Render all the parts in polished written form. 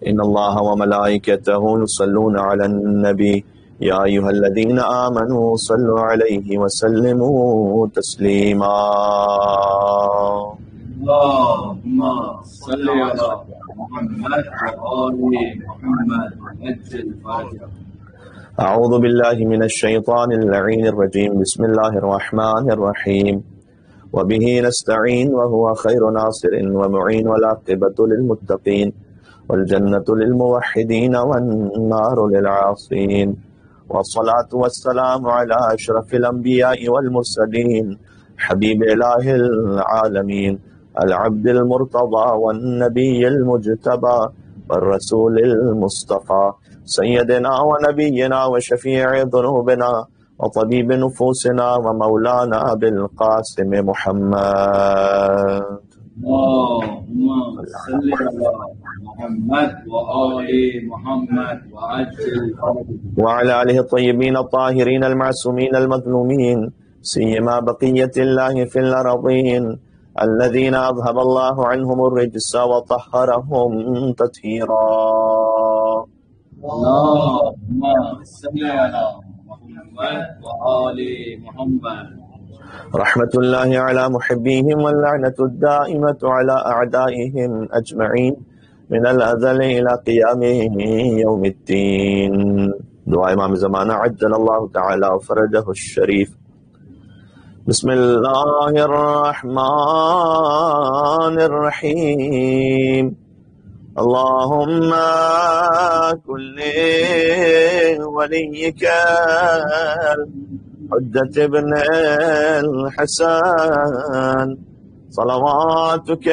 إن الله وملائكته يصلون على النبي يا أيها الذين آمنوا صلوا عليه وسلموا تسليما. اللهم صل على محمد وآل محمد وعجل فرجه. أعوذ بالله من الشيطان اللعين الرجيم. بسم الله الرحمن الرحيم. وبه نستعين وهو خير ناصر ومعين والعاقبة للمتقين والجنة للموحدين والنار للعاصين. والصلاة والسلام على أشرف الأنبياء والمرسلين حبيب إله العالمين العبد المرتضى والنبي المجتبى والرسول المصطفى سيدنا ونبينا وشفيع ذنوبنا وطبيب نفوسنا ومولانا بالقاسم محمد. اللهم صل على محمد وآل محمد وعجل فرجه. وعلى آله الطيبين الطاهرين المعصومين المظلومين سيما بقية الله في الأرضين الذين أذهب الله عنهم الرجس وطهرهم تطهيرا. اللهم صل على محمد وآل محمد. رحمة الله على محبيهم واللعنة الدائمة على أعدائهم أجمعين من الأزل إلى قيام يوم الدين. دعاء امام زمانہ عجل اللہ تعالی فرجہ الشریف. بسم اللہ الرحمن الرحیم. اللهم كل وليك حجة ابن الحسن صلواتك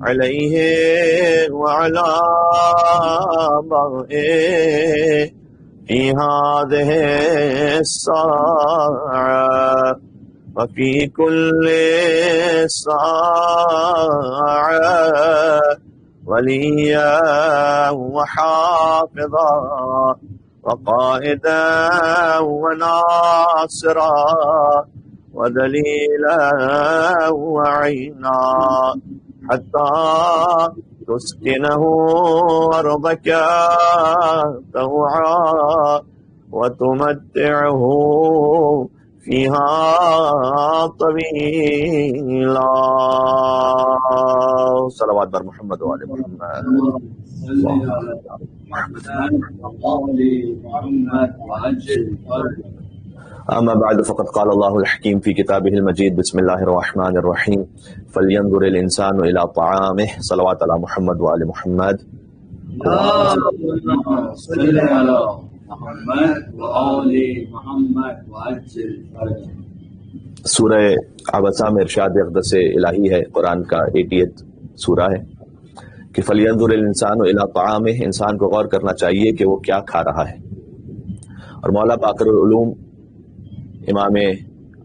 عليه وعلى آبائه في هذه الساعة وفي كل ساعة وليا وحافظا وقائدا وناصرا ودليلا وعينا حتى تسكنه أرضك طوعا وتمتعه فيها طويلا. صلوات بر محمد وآل محمد. صل على محمد وآل محمد وعجل فرجه. أما بعد فقد قال الله الحكيم في كتابه المجيد. بسم الله الرحمن الرحيم. فلينظر الإنسان إلى طعامه. صلوات على محمد وآل محمد. اللهم صل على محمد وآل محمد وعجل فرجه. سورہ عبسہ میں ارشاد اقدس الہی ہے، قرآن کا 88 سورہ ہے کہ فلینظر الانسان الی طعامہ. انسان کو غور کرنا چاہیے کہ وہ کیا کھا رہا ہے. اور مولا باقر العلوم امام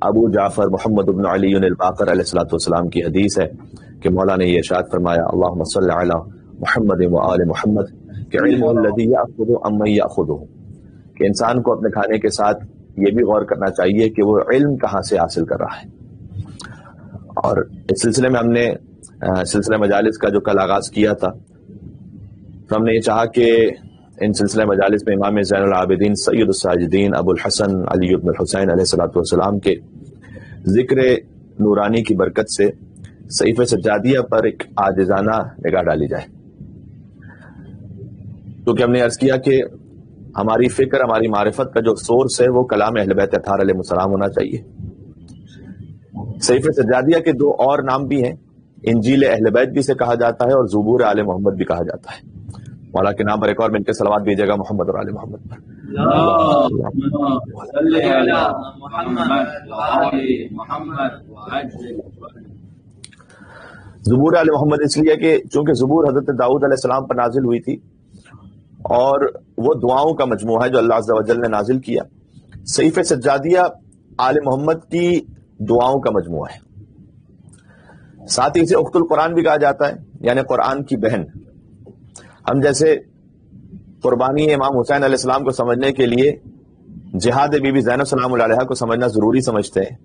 ابو جعفر محمد بن علی الباقر علیہ الصلوۃ والسلام کی حدیث ہے کہ مولا نے یہ ارشاد فرمایا اللہم صل علی محمد وآل محمد کہ علم الذی یأخذ عمن یأخذہ، کہ انسان کو اپنے کھانے کے ساتھ یہ بھی غور کرنا چاہیے کہ وہ علم کہاں سے حاصل کر رہا ہے. اور اس سلسلے میں ہم نے سلسلہ مجالس کا جو کل آغاز کیا تھا، تو ہم نے یہ چاہا کہ ان سلسلہ مجالس میں امام زین العابدین سید الساجدین ابو الحسن علی بن الحسین علیہ الصلوۃ والسلام کے ذکر نورانی کی برکت سے صحیفہ سجادیہ پر ایک عاجزانہ نگاہ ڈالی جائے. کیونکہ ہم نے عرض کیا کہ ہماری فکر، ہماری معرفت کا جو سورس ہے وہ کلام اہل بیت اطہار علیہ السلام ہونا چاہیے. صحیفہ سجادیہ کے دو اور نام بھی ہیں، انجیل اہل بیت بھی سے کہا جاتا ہے اور زبور آل محمد بھی کہا جاتا ہے. مولا کے نام پر ایک اور مل کے صلوات دیجیے گا محمد اور آل محمد پر. صل علی محمد وآل محمد وعجل فرجه. زبور آل محمد اس لیے کہ چونکہ زبور حضرت داؤد علیہ السلام پر نازل ہوئی تھی اور وہ دعاؤں کا مجموعہ ہے جو اللہ عز و جل نے نازل کیا. صحیفہ سجادیہ آل محمد کی دعاؤں کا مجموعہ ہے. ساتھ ہی اسے اخت القرآن بھی کہا جاتا ہے، یعنی قرآن کی بہن. ہم جیسے قربانی امام حسین علیہ السلام کو سمجھنے کے لیے جہاد بی بی زینب سلام اللہ علیہا کو سمجھنا ضروری سمجھتے ہیں،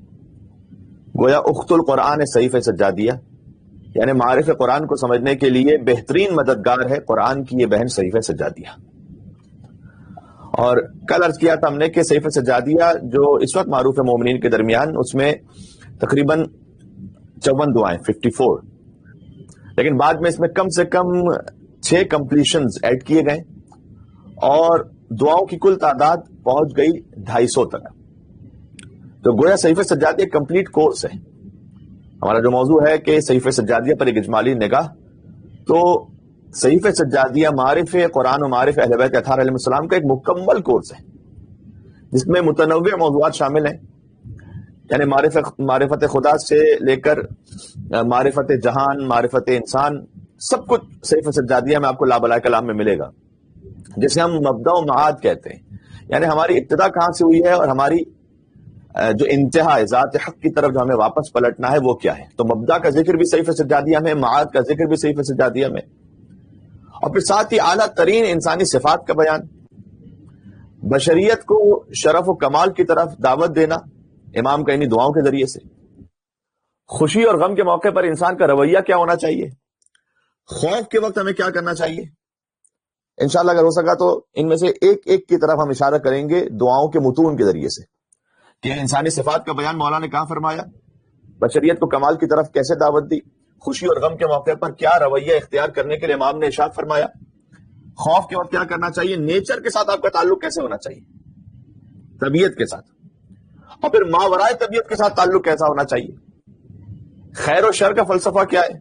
گویا اخت القرآن صحیفہ سجادیہ یعنی معارف قرآن کو سمجھنے کے لیے بہترین مددگار ہے قرآن کی یہ بہن صحیفہ سجادیہ. اور کل عرض کیا تھا ہم نے کہ صحیفہ سجادیہ جو اس وقت معروف ہے مومنین کے درمیان، اس میں تقریباً 54 دعائیں 54، لیکن بعد میں اس میں کم سے کم 6 کمپلیشنز ایڈ کیے گئے اور دعاؤں کی کل تعداد پہنچ گئی 250 تک. تو گویا صحیفہ سجادیہ کمپلیٹ کورس ہے. ہمارا جو موضوع ہے کہ صحیفہ سجادیہ پر ایک اجمالی نگاہ، تو صحیفہ سجادیہ معارف قرآن و معارف اہل بیت اطہار علیہ السلام کا ایک مکمل کورس ہے جس میں متنوع موضوعات شامل ہیں. یعنی معرفت خدا سے لے کر معرفت جہان، معرفت انسان، سب کچھ صحیفہ سجادیہ میں آپ کو لابلائے کلام میں ملے گا، جسے ہم مبدأ و معاد کہتے ہیں. یعنی ہماری ابتدا کہاں سے ہوئی ہے اور ہماری جو انتہا ہے ذات حق کی طرف جو ہمیں واپس پلٹنا ہے وہ کیا ہے. تو مبدأ کا ذکر بھی صحیفہ سجادیہ میں، معاد کا ذکر بھی صحیفہ سجادیہ میں، اور پھر ساتھ ہی اعلیٰ ترین انسانی صفات کا بیان، بشریت کو شرف و کمال کی طرف دعوت دینا امام کا انہی دعاؤں کے ذریعے سے. خوشی اور غم کے موقع پر انسان کا رویہ کیا ہونا چاہیے، خوف کے وقت ہمیں کیا کرنا چاہیے. انشاءاللہ اگر ہو سکا تو ان میں سے ایک ایک کی طرف ہم اشارہ کریں گے دعاؤں کے متون کے ذریعے سے کہ انسانی صفات کا بیان مولا نے کہاں فرمایا، بشریت کو کمال کی طرف کیسے دعوت دی، خوشی اور غم کے موقع پر کیا رویہ اختیار کرنے کے لیے امام نے ارشاد فرمایا، خوف کے وقت کیا کرنا چاہیے، نیچر کے ساتھ آپ کا تعلق کیسے ہونا چاہیے، طبیعت کے ساتھ، اور پھر ماورائے طبیعت کے ساتھ تعلق کیسا ہونا چاہیے، خیر و شر کا فلسفہ کیا ہے،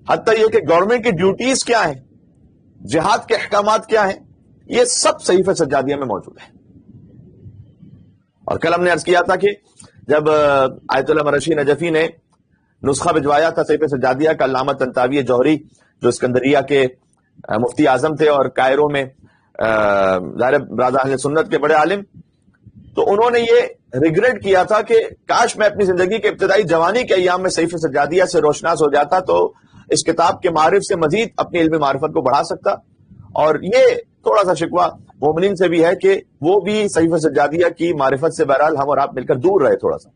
حتیٰ یہ کہ گورنمنٹ کی ڈیوٹیز کیا ہیں، جہاد کے احکامات کیا ہیں، یہ سب صحیفہ سجادیہ میں موجود ہے. اور کل ہم نے عرض کیا تھا کہ جب آیت اللہ مرشی نجفی نے نسخہ بھجوایا تھا صحیفہ سجادیہ کا، علامہ طنطاوی جوہری جو اسکندریہ کے مفتی اعظم تھے اور کائرو میں ظاہر برادر اہل سنت کے بڑے عالم، تو انہوں نے یہ ریگریٹ کیا تھا کہ کاش میں اپنی زندگی کے ابتدائی جوانی کے ایام میں صحیفہ سجادیہ سے روشناس ہو جاتا تو اس کتاب کے معارف سے مزید اپنی علمی معرفت کو بڑھا سکتا. اور یہ تھوڑا سا شکوہ مومنین سے بھی ہے کہ وہ بھی صحیفہ سجادیہ کی معرفت سے بہرحال ہم اور آپ مل کر دور رہے تھوڑا سا.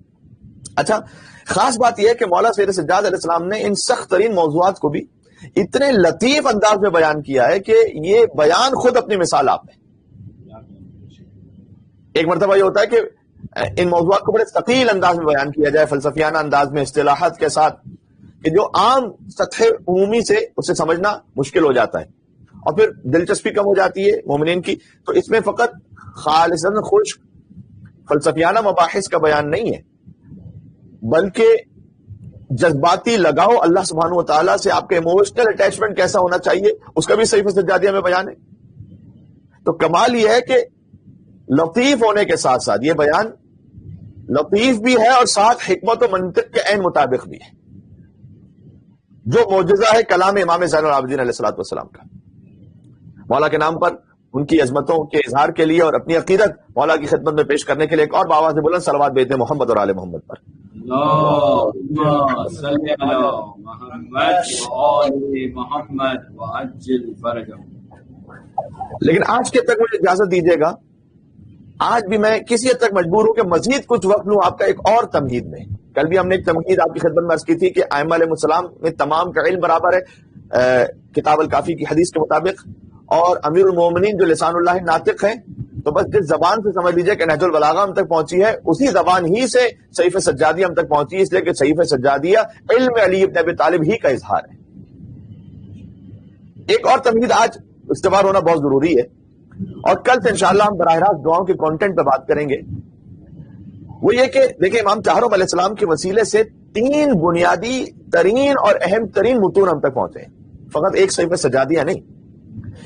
اچھا، خاص بات یہ ہے کہ مولا سید سجاد علیہ السلام نے ان سخت ترین موضوعات کو بھی اتنے لطیف انداز میں بیان کیا ہے کہ یہ بیان خود اپنی مثال آپ ہے. ایک مرتبہ یہ ہوتا ہے کہ ان موضوعات کو بڑے ثقیل انداز میں بیان کیا جائے، فلسفیانہ انداز میں، اصطلاحات کے ساتھ، کہ جو عام سطح عمومی سے اسے سمجھنا مشکل ہو جاتا ہے اور پھر دلچسپی کم ہو جاتی ہے مومنین کی. تو اس میں فقط خالصاً خشک فلسفیانہ مباحث کا بیان نہیں ہے، بلکہ جذباتی لگاؤ اللہ سبحانہ و تعالیٰ سے آپ کا ایموشنل اٹیچمنٹ کیسا ہونا چاہیے اس کا بھی صحیفہ سجادیہ میں بیان ہے. تو کمال یہ ہے کہ لطیف ہونے کے ساتھ ساتھ یہ بیان لطیف بھی ہے اور ساتھ حکمت و منطق کے عین مطابق بھی ہے، جو معجزہ ہے کلام امام زین العابدین علیہ الصلوۃ والسلام کا. مولا کے نام پر ان کی عظمتوں کے اظہار کے لیے اور اپنی عقیدت مولا کی خدمت میں پیش کرنے کے لیے ایک اور بآواز بلند صلوات بھیجتے ہیں محمد اور آل محمد پر. اللهم صل على محمد وآل محمد وعجل فرجهم. لیکن آج کے تک مجھے اجازت دیجیے گا، آج بھی میں کسی حد تک مجبور ہوں کہ مزید کچھ وقت لوں آپ کا ایک اور تمہید میں. کل بھی ہم نے ایک تمہید آپ کی خدمت میں عرض کی تھی کہ ائمہ علیہ السلام میں تمام کا علم برابر ہے کتاب الکافی کی حدیث کے مطابق، اور امیر المومنین جو لسان اللہ ناطق ہیں، تو بس جس زبان سے سمجھ لیجیے کہ نہج البلاغہ ہم تک پہنچی ہے اسی زبان ہی سے صحیفہ سجادیہ ہم تک پہنچی ہے، اس لیے کہ صحیفہ سجادیہ علم علی ابن ابی طالب ہی کا اظہار ہے. ایک اور تمہید آج استوار ہونا بہت ضروری ہے، اور کل سے انشاءاللہ ہم براہ راست دعاؤں کے کانٹینٹ پہ بات کریں گے. وہ یہ کہ دیکھیں امام چہارم علیہ السلام کے وسیلے سے 3 بنیادی ترین اور اہم ترین متون ہم تک پہنچے ہیں، فقط ایک صحیفہ سجادیہ نہیں.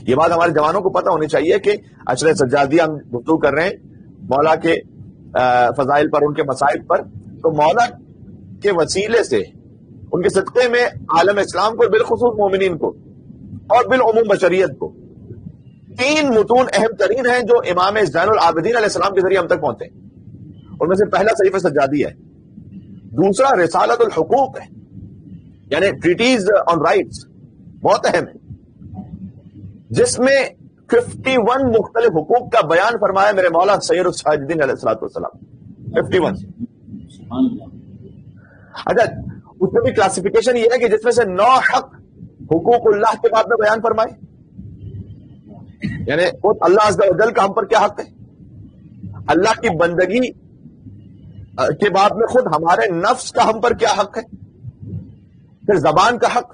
یہ بات ہمارے جوانوں کو پتہ ہونی چاہیے کہ عشر سجادیہ ہم گفتگو کر رہے ہیں مولا کے فضائل پر، ان کے مصائب پر. تو مولا کے وسیلے سے، ان کے صدقے میں عالم اسلام کو، بالخصوص مومنین کو اور بالعموم بشریت کو 3 متون اہم ترین ہیں جو امام زین العابدین علیہ السلام کے ذریعے ہم تک پہنچے. ان میں سے پہلا صحیفہ سجادیہ ہے، دوسرا رسالۃ الحقوق ہے، یعنی ٹریٹیز آن رائٹس، بہت اہم ہے، جس میں 51 مختلف حقوق کا بیان فرمایا میرے مولا سید الساجدین علیہ الصلوۃ والسلام. 51. اچھا، اس میں بھی کلاسیفیکیشن یہ ہے کہ جس میں سے 9 حق حقوق اللہ کے بعد میں بیان فرمائے، یعنی خود اللہ عز و جل کا ہم پر کیا حق ہے، اللہ کی بندگی کے بعد میں خود ہمارے نفس کا ہم پر کیا حق ہے، پھر زبان کا حق،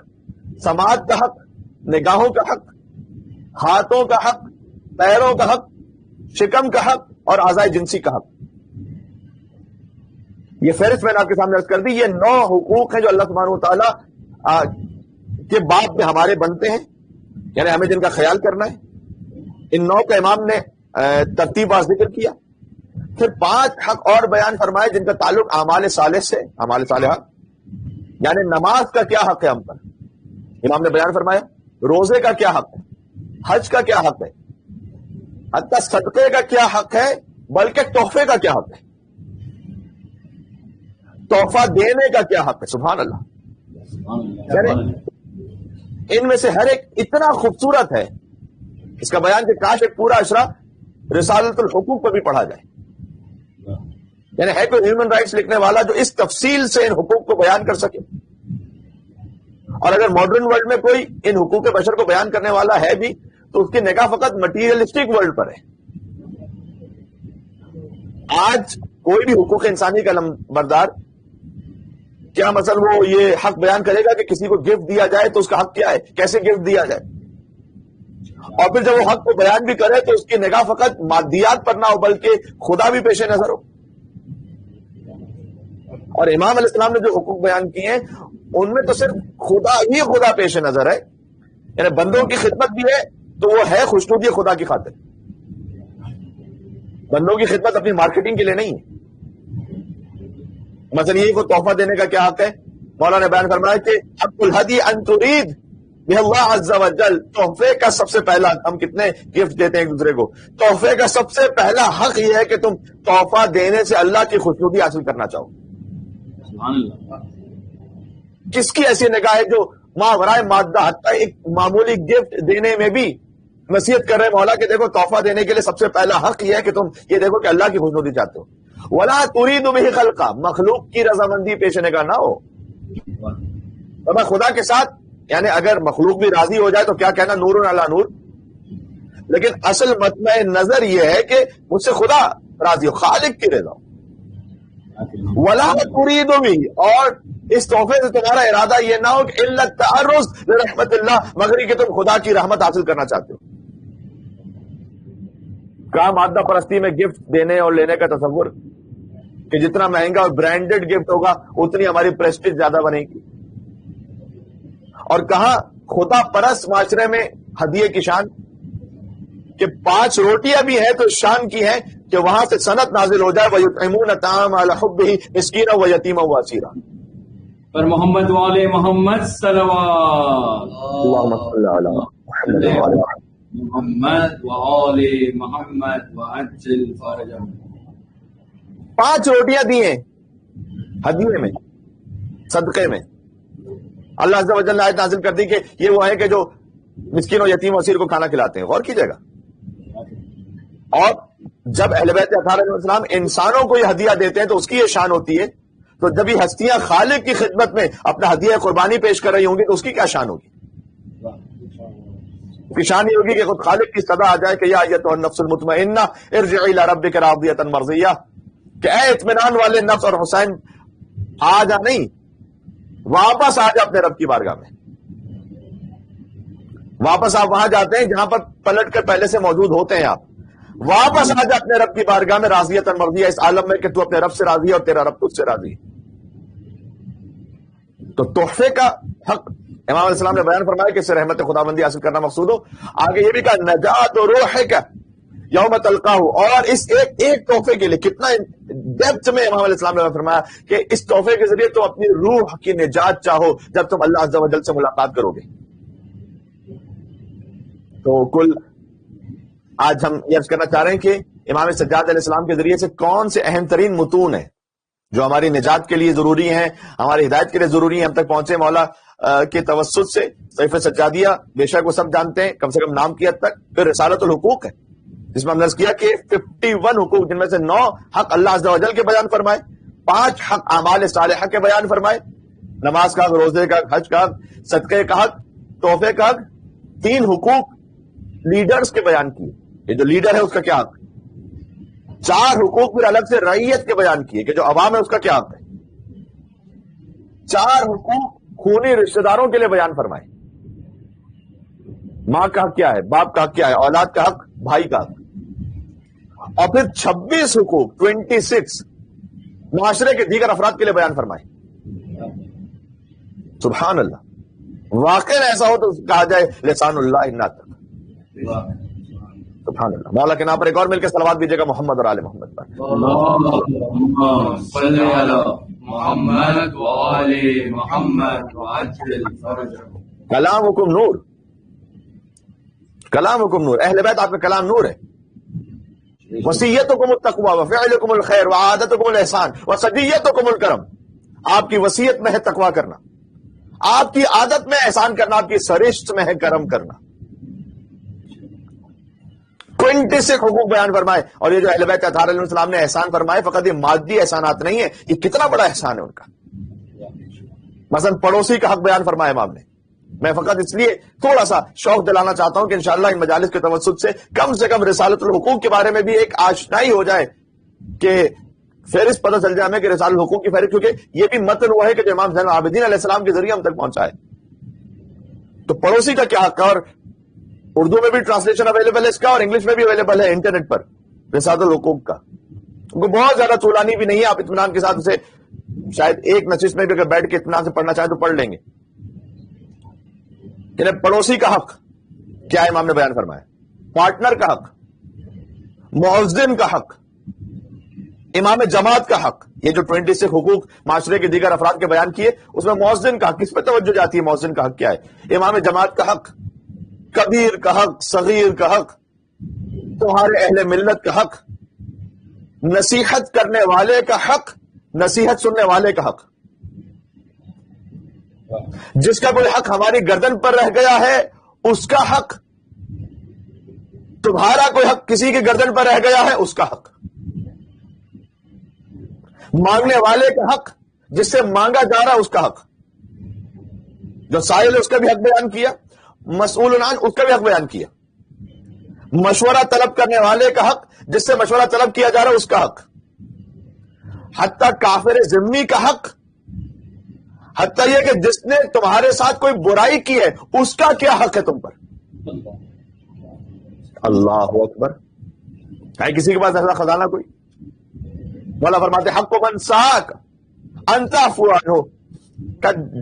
سماعت کا حق، نگاہوں کا حق، ہاتھوں کا حق، پیروں کا حق، شکم کا حق اور اعضائے جنسی کا حق. یہ فہرست میں نے آپ کے سامنے عرض کر دی. یہ 9 حقوق ہیں جو اللہ سبحانہ وتعالیٰ کے بعد میں ہمارے بنتے ہیں، یعنی ہمیں جن کا خیال کرنا ہے. ان 9 کا امام نے ترتیب اور ذکر کیا. پھر 5 حق اور بیان فرمائے جن کا تعلق اعمال صالح سے، اعمال صالحہ یعنی نماز کا کیا حق ہے ہم پر، امام نے بیان فرمایا. روزے کا کیا حق ہے، حج کا کیا حق ہے، حتیٰ صدقے کا کیا حق ہے، بلکہ تحفے کا کیا حق ہے، تحفہ دینے کا کیا حق ہے. سبحان اللہ. یعنی ان میں سے ہر ایک اتنا خوبصورت ہے اس کا بیان کہ کاش ایک پورا اشرا رسالۃ الحقوق پر بھی پڑھا جائے. یعنی ہے کوئی ہیومن رائٹس لکھنے والا جو اس تفصیل سے ان حقوق کو بیان کر سکے. اور اگر ماڈرن ورلڈ میں کوئی ان حقوق بشر کو بیان کرنے والا ہے بھی تو اس کی نگاہ فقط مٹیریلسٹک ورلڈ پر ہے. آج کوئی بھی حقوق انسانی کا نمبردار کیا مثلا وہ یہ حق بیان کرے گا کہ کسی کو گفٹ دیا جائے تو اس کا حق کیا ہے، کیسے گفٹ دیا جائے، اور پھر جب وہ حق کو بیان بھی کرے تو اس کی نگاہ فقط مادیات پر نہ ہو بلکہ خدا بھی پیش نظر ہو. اور امام علیہ السلام نے جو حقوق بیان کیے ہیں ان میں تو صرف خدا ہی خدا پیش نظر ہے. یعنی بندوں کی خدمت بھی ہے تو وہ ہے خوشنودی خدا کی خاطر. بندوں کی خدمت اپنی مارکیٹنگ کے لیے نہیں ہے. مثلا یہ کو تحفہ دینے کا کیا حق ہے، مولانا نے بیان فرمایا کہ حق الہدی ان ترید بہ اللہ عز و جل. تحفے کا سب سے پہلا، ہم کتنے گفٹ دیتے ہیں ایک دوسرے کو، تحفے کا سب سے پہلا حق یہ ہے کہ تم تحفہ دینے سے اللہ کی خوشنودی حاصل کرنا چاہو. کس کی ایسی نگاہ ہے جو ماورائے مادہ حتیٰ ایک معمولی گفٹ دینے میں بھی نصیحت کر رہے مولا کہ دیکھو تحفہ دینے کے لیے سب سے پہلا حق یہ ہے کہ تم یہ دیکھو کہ اللہ کی خوشنودی چاہتے ہو. ولا ترید بہ خلقا، مخلوق کی رضامندی پیش نگاہ نہ ہو. میں خدا کے ساتھ یعنی اگر مخلوق بھی راضی ہو جائے تو کیا کہنا نور علی نور، لیکن اصل مطمع نظر یہ ہے کہ مجھ سے خدا راضی ہو، خالق کی رضا ہو. ولا ترید بہ، اور اس تحفے سے تمہارا ارادہ یہ نہ ہو کہ الا التعرض لرحمت اللہ، مگر یہ کہ تم خدا کی رحمت حاصل کرنا چاہتے ہو. کہاں مادہ پرستی میں گفٹ دینے اور لینے کا تصور کہ جتنا مہنگا اور برانڈڈ گفٹ ہوگا اتنی ہماری پریسٹیج زیادہ بنے گی. اور کہاں خدا پرست معاشرے میں ہدیے کی شان کہ 5 روٹیاں بھی ہیں تو شان کی ہیں کہ وہاں سے سند نازل ہو جائے وَيُطْعِمُونَ الطَّعَامَ عَلَىٰ حُبِّهِ مِسْكِينًا وَيَتِيمًا وَأَسِيرًا. پر محمد والے محمد صلوات اللہم صلی علی محمد وعلی محمد وآل محمد وعجل فرجهم. 5 روٹیاں دی ہیں ہدیے میں، صدقے میں. اللہ عز و جل نے آیت نازل کر دی کہ یہ وہ ہے کہ جو مسکین و یتیم و اسیر کو کھانا کھلاتے ہیں. غور کیجیے گا. اور جب اہل بیت اطہار علیہ السلام انسانوں کو یہ ہدیہ دیتے ہیں تو اس کی یہ شان ہوتی ہے، تو جب یہ ہستیاں خالق کی خدمت میں اپنا ہدیہ قربانی پیش کر رہی ہوں گی تو اس کی کیا شان ہوگی؟ اس کی شان یہ ہوگی کہ خود خالق کی صدا آ جائے کہ یا ایتھا النفس المطمئنہ ارجعی الی ربک راضیۃ مرضیہ، کہ اے اطمینان والے نفس، اور حسین آ جا نہیں، واپس آ جا اپنے رب کی بارگاہ میں. واپس آپ وہاں جاتے ہیں جہاں پر پلٹ کر پہلے سے موجود ہوتے ہیں. آپ واپس آ جا اپنے رب کی بارگاہ میں راضیۃ مرضیہ، اس عالم میں کہ تو اپنے رب سے راضی ہے اور تیرا رب تجھ سے راضی ہے. تو تحفے کا حق امام علیہ السلام نے بیان فرمایا کہ اس سے رحمت خداوندی حاصل کرنا مقصود ہو. آگے یہ بھی کہا نجات روحک یوم تلقاہ، اور اس ایک تحفے کے لیے کتنا ڈیپتھ میں امام علیہ السلام نے فرمایا کہ اس تحفے کے ذریعے تم اپنی روح کی نجات چاہو جب تم اللہ عز و جل سے ملاقات کرو گے. تو کل آج ہم یہ عرض کرنا چاہ رہے ہیں کہ امام سجاد علیہ السلام کے ذریعے سے کون سے اہم ترین متون ہیں جو ہماری نجات کے لیے ضروری ہیں، ہماری ہدایت کے لیے ضروری ہیں، ہم تک پہنچے مولا کے توسط سے. صحیفہ سجادیہ بے شک وہ سب جانتے ہیں، کم سے کم نام کی حد تک. پھر رسالۃ الحقوق ہے جس میں ہم نے عرض کیا کہ 51 حقوق، جن میں سے 9 حق اللہ عز و جل کے بیان فرمائے، 5 حق اعمال صالحہ کے بیان فرمائے، نماز کا حق، روزے کا حق، حج کا حق، صدقے کا حق، تحفے کا حق. 3 حقوق لیڈرز کے بیان کیے. یہ جو لیڈر ہے اس کا کیا حق ہے. 4 حقوق پھر الگ سے رعیت کے بیان کیے کہ جو عوام ہے اس کا کیا حق ہے. 4 حقوق خونی رشتہ داروں کے لیے بیان فرمائے. ماں کا حق کیا ہے، باپ کا حق کیا ہے، اولاد کا حق، بھائی کا حق. اور پھر 26 حقوق 26 معاشرے کے دیگر افراد کے لیے بیان فرمائے. سبحان اللہ. واقعی ایسا ہو تو کہا جائے لسان اللہ ناطق. سبحان اللہ. مولا کے نام پر ایک اور مل کے صلوات دیجیے گا محمد اور آل محمد پر. اللهم صل على محمد وآل محمد وعجل فرجهم. کلامکم نور، کلامکم نور. اہل بیت آپ کا کلام نور ہے. وصیتکم التقوی وفعلکم الخیر وعادتکم الاحسان وصدیتکم الکرم. آپ کی وصیت میں ہے تقوی کرنا، آپ کی عادت میں احسان کرنا، آپ کی سرشت میں ہے کرم کرنا. 26 حقوق بیان فرمائے. اور یہ جو اہل بیت اطہار علیہ السلام نے احسان فرمائے، فقط یہ مادی احسانات نہیں ہے، یہ کتنا بڑا احسان ہے ان کا. مثلا پڑوسی کا حق بیان فرمایا امام نے. میں فقط اس لیے تھوڑا سا شوق دلانا چاہتا ہوں کہ انشاءاللہ ان مجالس کے توسط سے کم رسالۃ الحقوق کے بارے میں بھی ایک آشنائی ہو جائے، کہ فہرست پتہ چل جائے ہمیں کہ رسالۃ الحقوق کی فہرست، کیونکہ یہ بھی متن ہوا ہے کہ جو امام زین العابدین علیہ السلام کے ذریعے ہم تک پہنچا ہے. تو پڑوسی کا کیا حق ہے. اور اردو میں بھی ٹرانسلیشن اویلیبل ہے اس کا، اور انگلش میں بھی اویلیبل ہے انٹرنیٹ پر رسالۃ الحقوق کا. بہت زیادہ طولانی بھی نہیں ہے، آپ اطمینان کے ساتھ اسے شاید ایک نشست میں بھی اگر بیٹھ کے اطمینان سے پڑھنا چاہیں تو پڑھ لیں گے. کہ پڑوسی کا حق کیا امام نے بیان فرمایا. پارٹنر کا حق، مؤذن کا حق، امام جماعت کا حق. یہ جو 26 حقوق معاشرے کے دیگر افراد کے بیان کیے، اس میں مؤذن کا حق کس پہ توجہ جاتی ہے. مؤذن کا حق کیا ہے. امام جماعت کا حق، کبیر کا حق، صغیر کا حق، تمہارے اہل ملت کا حق، نصیحت کرنے والے کا حق، نصیحت سننے والے کا حق. جس کا کوئی حق ہماری گردن پر رہ گیا ہے اس کا حق، تمہارا کوئی حق کسی کی گردن پر رہ گیا ہے اس کا حق، مانگنے والے کا حق، جس سے مانگا جا رہا اس کا حق، جو سائل ہے اس کا بھی حق بیان کیا، مسئول عنہ اس کا بھی حق بیان کیا، مشورہ طلب کرنے والے کا حق، جس سے مشورہ طلب کیا جا رہا اس کا حق، حتیٰ کافر ذمہ کا حق، حتیٰ یہ کہ جس نے تمہارے ساتھ کوئی برائی کی ہے اس کا کیا حق ہے تم پر. اللہ اکبر. ہے کسی کے پاس ایسا خزانہ کوئی؟ مولا فرماتے حق من ساک انت عفو عنہ.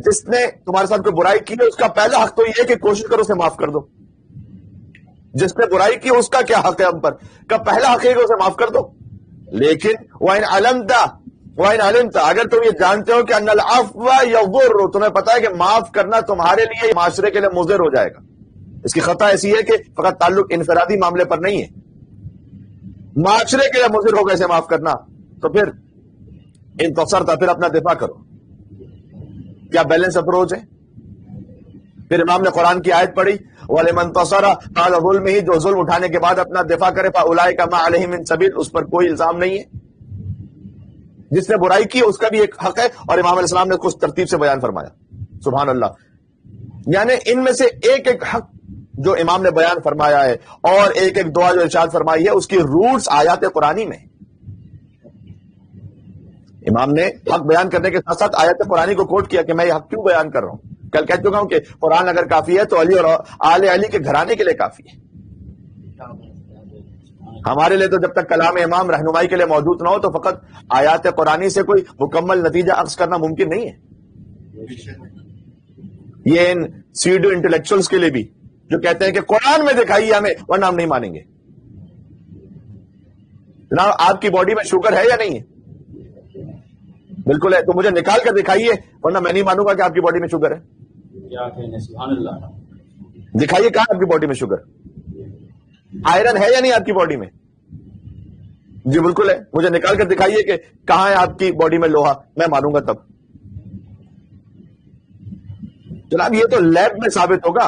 جس نے تمہارے ساتھ کوئی برائی کی ہے اس کا پہلا حق تو یہ ہے کہ کوشش کرو اسے معاف کر دو. جس نے برائی کی اس کا کیا حق ہے ہم پر؟ کا پہلا حق ہے کہ اسے معاف کر دو. لیکن وَإِنْ عَلِمْتَ اگر تم یہ جانتے ہو کہ ان العفو یضر، تمہیں پتا ہے کہ معاف کرنا تمہارے لیے معاشرے کے لیے مضر ہو جائے گا. اس کی خطا ایسی ہے کہ فقط تعلق انفرادی معاملے پر نہیں ہے، معاشرے کے لیے مضر ہوگا اسے معاف کرنا، تو پھر انتصرت، پھر اپنا دفاع کرو. کیا بیلنس اپروچ ہے. پھر امام نے قرآن کی آیت پڑھی وَلِمَنْ انتَصَرَ بَعْدَ ظُلْمِهِ، جو ظلم اٹھانے کے بعد اپنا دفاع کرے فَأُولَئِكَ مَا عَلَيْهِم مِّن سَبِيلٍ، اس پر کوئی الزام نہیں ہے. جس نے برائی کی اس کا بھی ایک حق ہے، اور امام علیہ السلام نے کچھ ترتیب سے بیان فرمایا. سبحان اللہ. یعنی ان میں سے ایک ایک حق جو امام نے بیان فرمایا ہے، اور ایک ایک دعا جو ارشاد فرمائی ہے، اس کی روٹس آیات قرآنی میں. امام نے حق بیان کرنے کے ساتھ ساتھ آیات قرآنی کو کوٹ کیا کہ میں یہ حق کیوں بیان کر رہا ہوں. کل کہہ چکا ہوں کہ قرآن اگر کافی ہے تو علی اور آل علی کے گھرانے کے لیے کافی ہے. ہمارے لیے تو جب تک کلام امام رہنمائی کے لیے موجود نہ ہو تو فقط آیات قرآنی سے کوئی مکمل نتیجہ اخذ کرنا ممکن نہیں ہے. یہ ان سیڈو انٹلیکچوئلز کے لیے بھی جو کہتے ہیں کہ قرآن میں دکھائیے ہمیں ورنہ ہم نہیں مانیں گے. جناب آپ کی باڈی میں شوگر ہے یا نہیں ہے؟ بالکل ہے. تو مجھے نکال کر دکھائیے ورنہ میں نہیں مانوں گا کہ آپ کی باڈی میں شوگر ہے. سبحان اللہ. دکھائیے کہاں آپ کی باڈی میں شوگر، آئرن ہے یا نہیں آپ کی باڈی میں؟ جی بالکل ہے. مجھے نکال کر دکھائیے کہ کہاں ہے آپ کی باڈی میں لوہا، میں مانوں گا تب. جناب یہ تو لیب میں ثابت ہوگا.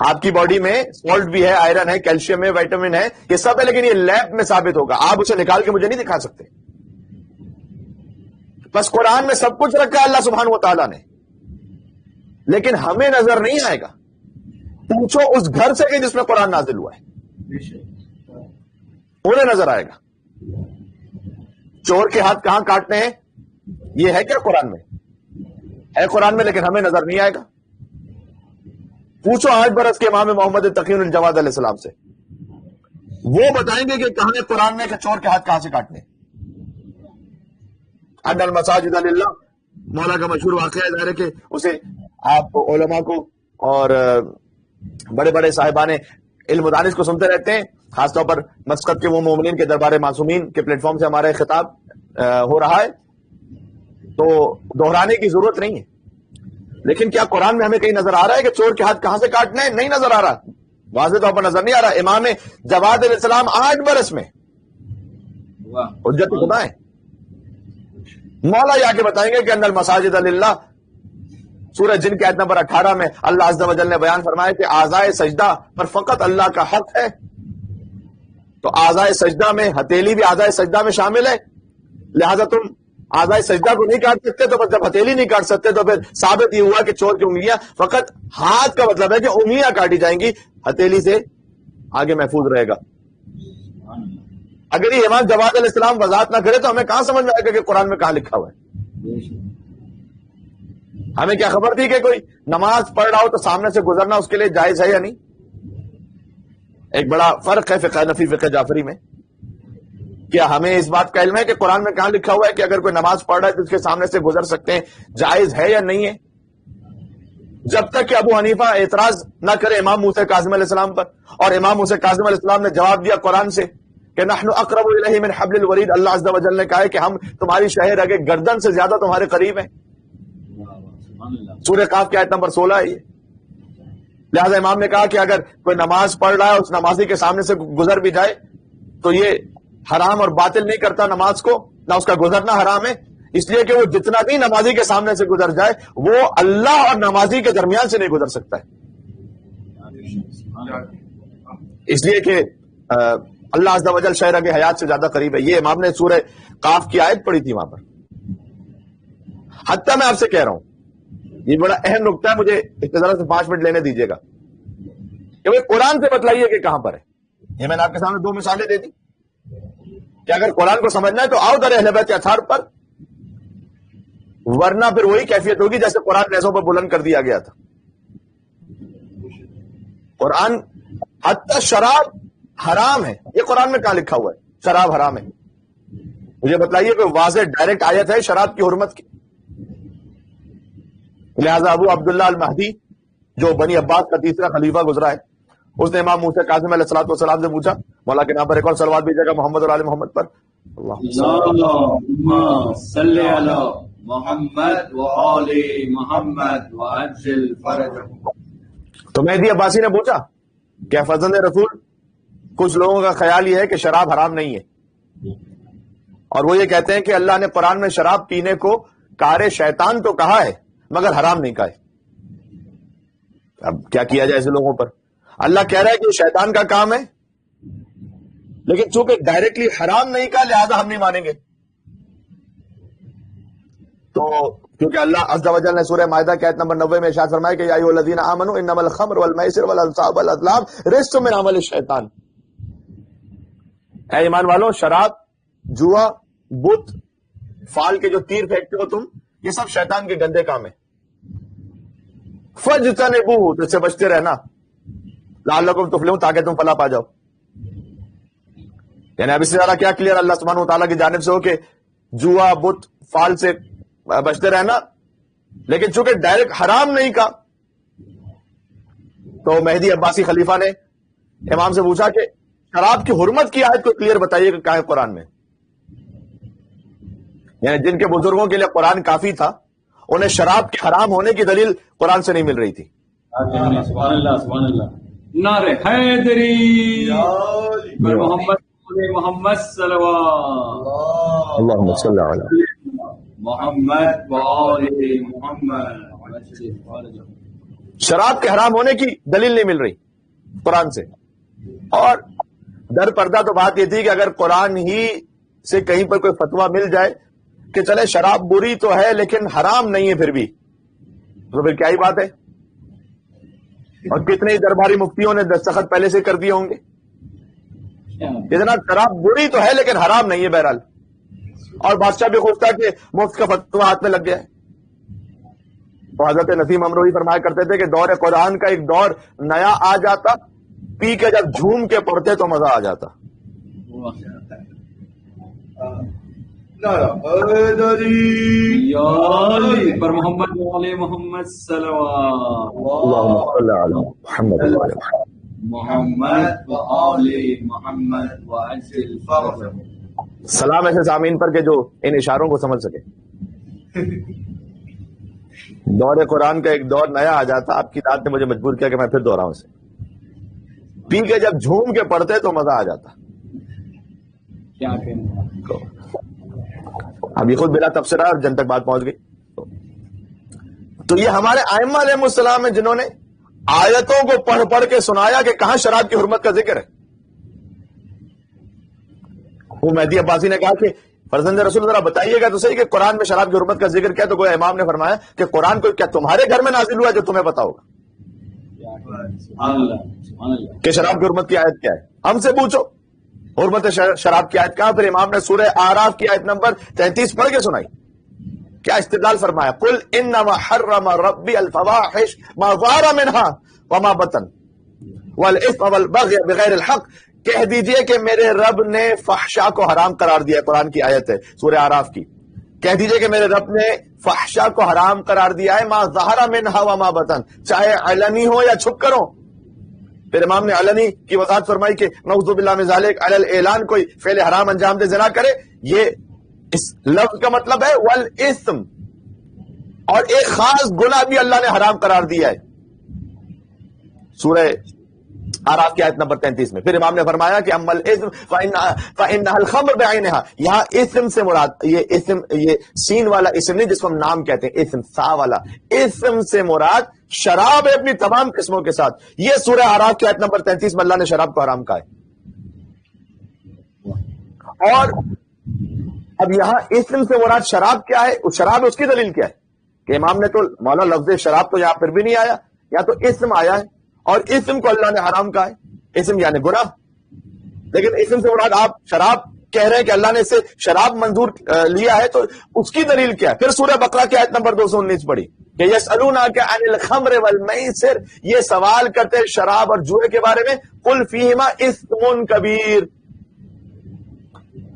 آپ کی باڈی میں سالٹ بھی ہے، آئرن ہے، کیلشیم ہے، وائٹامن ہے، یہ سب ہے، لیکن یہ لیب میں ثابت ہوگا. آپ اسے نکال کے مجھے نہیں دکھا سکتے. بس قرآن میں سب کچھ رکھا ہے اللہ سبحانہ و تعالیٰ نے، لیکن ہمیں نظر نہیں آئے گا۔ پوچھو اس گھر سے کہ جس میں قرآن نازل ہوا ہے، انہیں نظر آئے گا۔ چور کے ہاتھ کہاں کاٹنے ہیں یہ ہے کیا قرآن میں؟ ہے قرآن میں، لیکن ہمیں نظر نہیں آئے گا۔ پوچھو 8 برس کے امام محمد تقی الجواد علیہ السلام سے، وہ بتائیں گے کہ کہاں ہے قرآن میں کہ چور کے ہاتھ کہاں سے کاٹنے۔ ان المساجد للہ، مولا کا مشہور واقعہ ہے، ظاہر ہے کہ اسے آپ علماء کو اور بڑے بڑے صاحبان علم و دانش کو سنتے رہتے ہیں، خاص طور پر مسقط کے وہ مومنین کے دربار معصومین کے پلیٹ فارم سے ہمارا خطاب ہو رہا ہے، تو دہرانے کی ضرورت نہیں ہے۔ لیکن کیا قرآن میں ہمیں کہیں نظر آ رہا ہے کہ چور کے ہاتھ کہاں سے کاٹنا ہے؟ نہیں نظر آ رہا، واضح طور پر نظر نہیں آ رہا۔ امام جواد علیہ السلام 8 برس میں حجت خدا ہے، مولا یہ کے بتائیں گے کہ ان المساجد للہ، سورہ جن کے آیت نمبر 18 میں اللہ عز و جل نے بیان فرمایا کہ اعضائے سجدہ پر فقط اللہ کا حق ہے۔ تو اعضائے سجدہ میں ہتھیلی بھی اعضائے سجدہ میں شامل ہے، لہذا تم اعضائے سجدہ کو نہیں کاٹ سکتے، تو جب ہتھیلی نہیں کاٹ سکتے تو پھر ثابت یہ ہوا کہ چور کی انگلیاں، فقط ہاتھ کا مطلب ہے کہ انگلیاں کاٹی جائیں گی، ہتھیلی سے آگے محفوظ رہے گا۔ اگر یہ امام جواد علیہ السلام وضاحت نہ کرے تو ہمیں کہاں سمجھ میں آئے گا کہ قرآن میں کہاں لکھا ہوا ہے؟ ہمیں کیا خبر تھی کہ کوئی نماز پڑھ رہا ہو تو سامنے سے گزرنا اس کے لیے جائز ہے یا نہیں؟ ایک بڑا فرق ہے فقہ نفی فقہ جعفری میں۔ کیا ہمیں اس بات کا علم ہے کہ قرآن میں کہاں لکھا ہوا ہے کہ اگر کوئی نماز پڑھ رہا ہے تو اس کے سامنے سے گزر سکتے ہیں، جائز ہے یا نہیں ہے؟ جب تک کہ ابو حنیفہ اعتراض نہ کرے امام موسیٰ کاظم علیہ السلام پر، اور امام موسیٰ کاظم علیہ السلام نے جواب دیا قرآن سے کہ نحن اقرب الیہ من حبل الورید، اللہ عز و جل نے کہا ہے کہ ہم تمہاری شہ رگے گردن سے زیادہ تمہارے قریب ہیں۔ سورہ قاف کی آیت نمبر 16 ہے یہ۔ لہذا امام نے کہا کہ اگر کوئی نماز پڑھ رہا ہے اس نمازی کے سامنے سے گزر بھی جائے تو یہ حرام اور باطل نہیں کرتا نماز کو، نہ اس کا گزرنا حرام ہے، اس لیے کہ وہ جتنا بھی نمازی کے سامنے سے گزر جائے وہ اللہ اور نمازی کے درمیان سے نہیں گزر سکتا ہے، اس لیے کہ اللہ عز و جل شہ رگ حیات سے زیادہ قریب ہے۔ یہ امام نے سورہ قاف کی آیت پڑھی تھی وہاں پر۔ حتیٰ میں آپ سے کہہ رہا ہوں، یہ بڑا اہم نقطہ ہے، مجھے اجازت سے 5 منٹ لینے دیجیے گا کہ وہ قرآن سے بتلائیے کہ کہاں پر ہے۔ یہ میں نے آپ کے سامنے 2 مثالیں دے دی کہ اگر قرآن کو سمجھنا ہے تو آؤ در اہل بیت اطہار پر، ورنہ پھر وہی کیفیت ہوگی جیسے قرآن نیزوں پر بلند کر دیا گیا تھا۔ قرآن حتی شراب حرام ہے، یہ قرآن میں کہاں لکھا ہوا ہے شراب حرام ہے؟ مجھے بتلائیے کوئی واضح ڈائریکٹ آیت ہے شراب کی حرمت کی؟ لہذا ابو عبداللہ المہدی جو بنی عباس کا تیسرا خلیفہ گزرا ہے، اس نے امام موسیٰ کاظم علیہ السلام سے پوچھا، مولا کے نام پر ایک اور صلوات بھیجے گا محمد اور آل محمد پر، اللہم صلی علی محمد و آل محمد وعجل فرجہ۔ تو مہدی عباسی نے پوچھا کہ فرزند رسول، کچھ لوگوں کا خیال یہ ہے کہ شراب حرام نہیں ہے، اور وہ یہ کہتے ہیں کہ اللہ نے قرآن میں شراب پینے کو کار شیطان تو کہا ہے مگر حرام نہیں کہا ہے۔ اب کیا کیا جائے ایسے لوگوں پر؟ اللہ کہہ رہا ہے کہ یہ شیطان کا کام ہے، لیکن چونکہ ڈائریکٹلی حرام نہیں کہا لہذا ہم نہیں مانیں گے۔ تو کیونکہ اللہ عز و جل نے سورہ مائدہ کی آیت نمبر 90 میں ارشاد فرمایا کہ یا ایھا الذین آمنوا انما الخمر والمیسر والانصاب والازلام رجس من عمل الشیطان، اے ایمان والوں، شراب، جوا، بت، فال کے جو تیر پھینکتے ہو تم، یہ سب شیطان کے گندے کام ہیں، فاجتنبوہ، تو اس سے بچتے رہنا، لعلکم تفلحون، تاکہ تم فلاح پا جاؤ۔ یعنی اب اس سے زیادہ کیا کلیئر اللہ سبحانہ وتعالیٰ کی جانب سے ہو کہ جوا، بت، فال سے بچتے رہنا، لیکن چونکہ ڈائریکٹ حرام نہیں کہا تو مہدی عباسی خلیفہ نے امام سے پوچھا کہ شراب کی حرمت کی آیت کو کلیئر بتائیے کہ کہاں ہے قرآن میں۔ یعنی جن کے بزرگوں کے لیے قرآن کافی تھا، انہیں شراب کے حرام ہونے کی دلیل قرآن سے نہیں مل رہی تھی۔ سبحان اللہ سبحان اللہ، نعرہ حیدری پر محمد محمد صلوات اللہم صلی علی محمد وآل محمد۔ شراب کے حرام ہونے کی دلیل نہیں مل رہی قرآن سے، اور در پردہ تو بات یہ تھی کہ اگر قرآن ہی سے کہیں پر کوئی فتویٰ مل جائے کہ چلے شراب بری تو ہے لیکن حرام نہیں ہے پھر بھی، تو پھر کیا ہی بات ہے؟ اور کتنے ہی درباری مفتیوں نے دستخط پہلے سے کر دیے ہوں گے کہ جناب شراب بری تو ہے لیکن حرام نہیں ہے بہرحال، اور بادشاہ بھی خوش تھا کہ مفت کا فتویٰ ہاتھ میں لگ گیا ہے۔ تو حضرت نسیم امروی فرمایا کرتے تھے کہ دور قرآن کا ایک دور نیا آ جاتا، پی کے جب جھوم کے پڑھتے تو مزہ آ جاتا۔ پر محمد والے محمد صلوات اللہم صلی علی محمد محمد وآل محمد وعجل فرجهم۔ سلام ایسے سامعین پر کہ جو ان اشاروں کو سمجھ سکے۔ دور قرآن کا ایک دور نیا آ جاتا، آپ کی داد نے مجھے مجبور کیا کہ میں پھر دوہراؤں اسے، پی کے جب جھوم کے پڑھتے تو مزہ آ جاتا۔ کیا کہنا، اب یہ خود بلا تبصرہ اور جن تک بات پہنچ گئی۔ تو یہ ہمارے ائمہ علیہ السلام ہیں جنہوں نے آیتوں کو پڑھ پڑھ کے سنایا کہ کہاں شراب کی حرمت کا ذکر ہے۔ وہ مہدی عباسی نے کہا کہ فرزند رسول ذرا بتائیے گا تو صحیح کہ قرآن میں شراب کی حرمت کا ذکر کیا، تو کوئی امام نے فرمایا کہ قرآن کو کیا تمہارے گھر میں نازل ہوا جو تمہیں پتا ہوگا کہ شراب کی حرمت کی آیت کیا ہے؟ ہم سے پوچھو حرمت شراب کی آیت کہاں؟ پھر امام نے سورہ اعراف کی آیت نمبر 33 پڑھ کے سنائی، کیا استدلال فرمایا؟ قل انما حرم ربی الفواحش ما ظہر منها وما بطن والاثم والبغی بغیر الحق، کہہ دیجئے کہ میرے رب نے فحشا کو حرام قرار دیا ہے۔ قرآن کی آیت ہے سورہ اعراف کی، کہہ دیجئے کہ میرے رب نے فحشا کو حرام قرار دیا ہے، ما ظہر منها وما بطن، چاہے علنی ہو یا چھپ کر ہو۔ پھر امام نے علنی کی وضاحت فرمائی کہ نعوذ باللہ من ذالک، علی الاعلان کوئی فعل حرام انجام دے زنا کرے، یہ اس لفظ کا مطلب ہے والاثم، اور ایک خاص گناہ بھی اللہ نے حرام قرار دیا ہے سورہ اعراف کی آیت نمبر 33 میں۔ پھر امام نے فرمایا کہ اما الاثم فانها الخمر بعینها، یہاں اسم سے مراد یہ اسم، یہ سین والا اسم نہیں جس کو ہم نام کہتے ہیں، اسم سا والا اسم سے مراد شراب ہے اپنی تمام قسموں کے ساتھ۔ یہ سورہ اعراف کی آیت نمبر 33 میں اللہ نے شراب کو حرام کہا ہے۔ اور اب یہاں اسم سے مراد شراب کیا ہے؟ اس شراب اس کی دلیل کیا ہے کہ امام نے تو مولا لفظ شراب تو یہاں پھر بھی نہیں آیا، یا تو اسم آیا ہے، اور اسم کو اللہ نے حرام کہا ہے، اسم یعنی گناہ، لیکن اسم سے مراد آپ شراب کہہ رہے ہیں کہ اللہ نے اسے شراب منظور لیا ہے، تو اس کی دلیل کیا ہے؟ پھر سورہ بقرہ کی آیت نمبر 219 پڑھی کہ یسألونک عن الخمر والمیسر، یہ سوال کرتے شراب اور جوئے کے بارے میں، قل فیہما اثم کبیر۔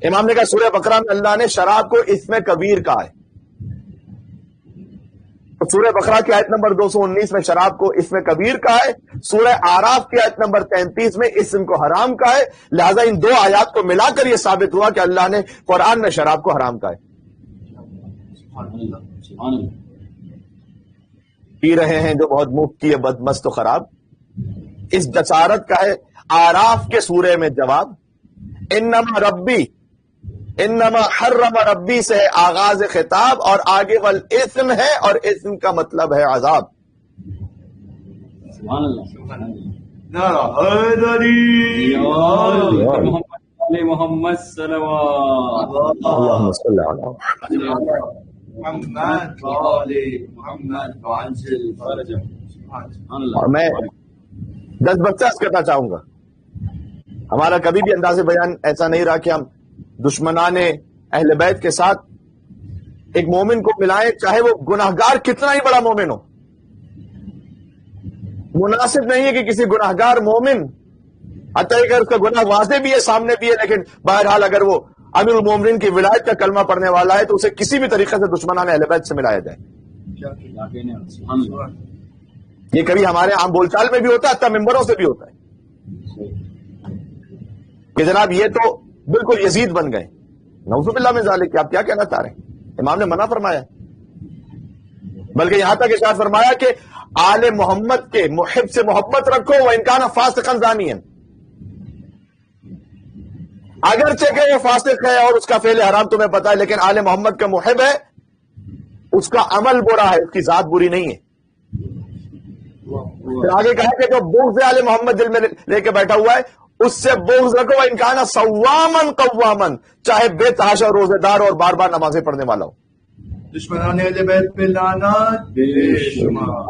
امام نے کہا سورہ بقرہ میں اللہ نے شراب کو اسم کبیر کہا ہے، سورہ بقرہ کی آیت نمبر 219 میں شراب کو اسم کبیر کہا ہے، سورہ اعراف کی آیت نمبر 33 میں اسم کو حرام کہا ہے، لہذا ان دو آیات کو ملا کر یہ ثابت ہوا کہ اللہ نے قرآن میں شراب کو حرام کہا ہے۔ پی رہے ہیں جو بہت مفتی ہے بدمست و خراب، اس جسارت کا ہے اعراف کے سورے میں جواب، انما ربی، انما حرم ربی سے ہے آغاز خطاب، اور آگے والاسم ہے، اور اسم کا مطلب ہے عذاب۔ سبحان اللہ، نعرہ حیدری، محمد صلوات اللہم صلی علی محمد وآل محمد وعجل فرجهم۔ اور میں 10 بچہ کرنا چاہوں گا، ہمارا کبھی بھی انداز بیان ایسا نہیں رہا کہ ہم دشمنان اہل بیت کے ساتھ ایک مومن کو ملائیں، چاہے وہ گناہگار کتنا ہی بڑا مومن ہو۔ مناسب نہیں ہے کہ کسی گناہگار مومن، حتیٰ کہ اس کا گناہ واضح بھی ہے، سامنے بھی ہے، لیکن بہرحال اگر وہ امیر المومنین کی ولایت کا کلمہ پڑھنے والا ہے تو اسے کسی بھی طریقے سے دشمنان اہل بیت سے ملایا جائے۔ یہ کبھی ہمارے عام بول چال میں بھی ہوتا ہے، حتیٰ ممبروں سے بھی ہوتا ہے کہ جناب یہ تو بالکل یزید بن گئے، نعوذ باللہ من ذالک، کہ آپ کیا کہنا چاہ رہے ہیں؟ امام نے منع فرمایا، بلکہ یہاں تک ارشاد فرمایا کہ آل محمد کے محب سے محبت رکھو، وَإِن كَانَ فَاسِقًا زَانِيًا، اگرچہ کہ وہ فاسق ہے اور اس کا فعل حرام تمہیں پتا ہے، لیکن آل محمد کا محب ہے، اس کا عمل برا ہے، اس کی ذات بری نہیں ہے۔ پھر آگے کہا کہ جو بغض آل محمد دل میں لے کے بیٹھا ہوا ہے اس سے بغض رکھو، انکانا صوامن قوامن، چاہے بے تحاشا روزے دار اور بار بار نمازیں پڑھنے والا ہو. دشمنان اہل بیت پہ لعنت بے شمار.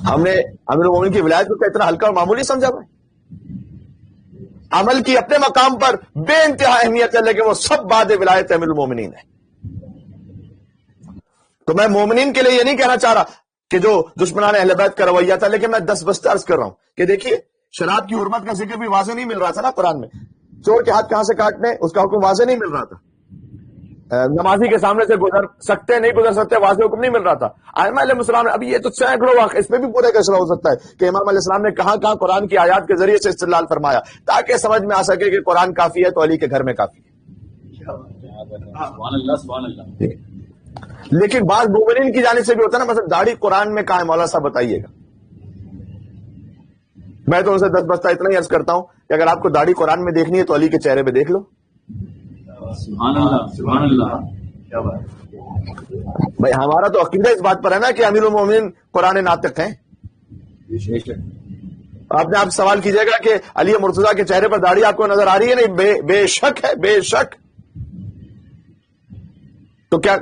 ہم نے امیر المومنین کی ولایت کو اتنا ہلکا اور معمولی سمجھا ہوا ہے؟ عمل کی اپنے مقام پر بے انتہا اہمیت ہے، لیکن وہ سب بعد ولایت امیر المومنین ہے. تو میں مومنین کے لیے یہ نہیں کہنا چاہ رہا کہ جو دشمنان اہل بیت کا رویہ تھا، لیکن میں دس بستہ عرض کر رہا ہوں کہ دیکھیے شراب کی حرمت کا ذکر بھی واضح نہیں مل رہا تھا نا قرآن میں. چور کے ہاتھ کہاں سے کاٹنے اس کا حکم واضح نہیں مل رہا تھا. نمازی کے سامنے سے گزر سکتے نہیں گزر سکتے واضح حکم نہیں مل رہا تھا. ائمہ علیہ السلام نے، ابھی یہ تو سینکڑوں واقع اس پہ بھی پورے کا ہو سکتا ہے کہ امام علیہ السلام نے کہاں کہاں قرآن کی آیات کے ذریعے سے استدلال فرمایا تاکہ سمجھ میں آ سکے کہ قرآن کافی ہے تو علی کے گھر میں کافی ہے. سبحان اللہ. لیکن بعض مومنین کی جانب سے بھی ہوتا ہے نا، مثلا داڑھی قرآن میں کہاں ہے مولانا صاحب بتائیے گا. میں تو ان سے دس بستہ اتنا ہی عرض کرتا ہوں کہ اگر آپ کو داڑھی قرآن میں دیکھنی ہے تو علی کے چہرے پہ دیکھ لو. سبحان اللہ سبحان اللہ. کیا بات. بھائی ہمارا تو عقیدہ اس بات پر ہے نا کہ امیر المومنین قرآن ناطق ہیں. آپ نے آپ سوال کیجئے گا کہ علی مرتضیٰ کے چہرے پر داڑھی آپ کو نظر آ رہی ہے؟ نہیں، بے شک ہے، بے شک. تو کیا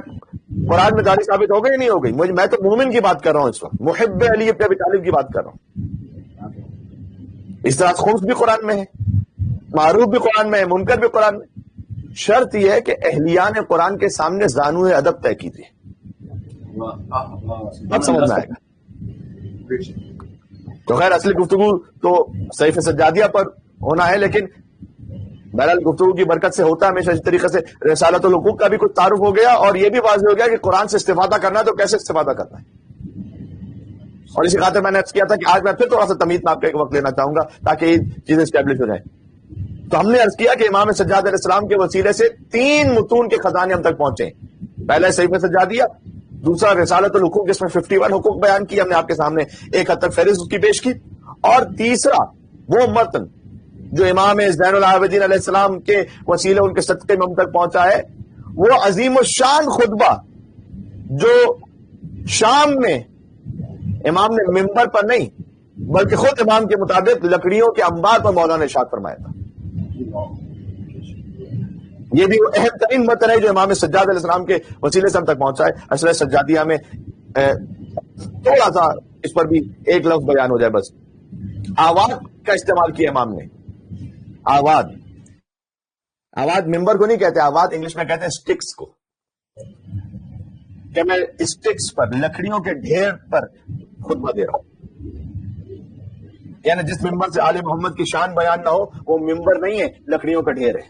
قرآن میں داڑھی ثابت ہو گئی نہیں ہو گئی؟ میں تو مومن کی بات کر رہا ہوں اس وقت، محب علی ابن ابی طالب کی بات کر رہا ہوں. اس طرح خمس بھی قرآن میں ہے، معروف بھی قرآن میں ہے، منکر بھی قرآن میں. شرط یہ ہے کہ اہلیان قرآن کے سامنے زانو ادب طے کیجیے، اب سمجھ میں آئے گا. تو خیر اصلی گفتگو تو صحیفہ سجادیہ پر ہونا ہے، لیکن بہرحال گفتگو کی برکت سے ہوتا ہے ہمیشہ اس طریقے سے. رسالت الحقوق کا بھی کچھ تعارف ہو گیا اور یہ بھی واضح ہو گیا کہ قرآن سے استفادہ کرنا ہے تو کیسے استفادہ کرنا ہے. اور اسی خاطر میں نے عرض کیا تھا کہ آج میں پھر تھوڑا سا تمیز میں آپ کا ایک وقت لینا چاہوں گا تاکہ یہ چیزیں اسٹیبلش ہو جائیں. تو ہم نے عرض کیا کہ امام سجاد علیہ السلام کے وسیلے سے 3 متون کے خزانے ہم تک پہنچے. پہلا صحیفہ سجادیہ، دوسرا رسالت الحقوق جس میں 51 حقوق بیان کی ہم نے آپ کے سامنے ایک حد تک فہرست اس کی پیش کی، اور تیسرا وہ متن جو امام زین العابدین علیہ السلام کے وسیلے ان کے صدقے میں ہم تک پہنچا ہے، وہ عظیم الشان خطبہ جو شام میں امام نے ممبر پر نہیں بلکہ خود امام کے مطابق لکڑیوں کے انبار پر مولانا نے ارشاد فرمایا تھا. یہ بھی وہ اہم ترین متن ہے جو امام سجاد علیہ السلام کے وسیلے سے ہم تک پہنچا ہے. اصل سجادیہ میں تھوڑا سا اس پر بھی ایک لفظ بیان ہو جائے بس. آواز کا استعمال کیا امام نے. آواز ممبر کو نہیں کہتے، آواز انگلش میں کہتے ہیں سٹکس کو، کہ میں سٹکس پر، لکڑیوں کے ڈھیر پر خطبہ دے رہا ہوں. یعنی جس ممبر سے آل محمد کی شان بیان نہ ہو وہ ممبر نہیں ہے، لکڑیوں کا ڈھیر ہے.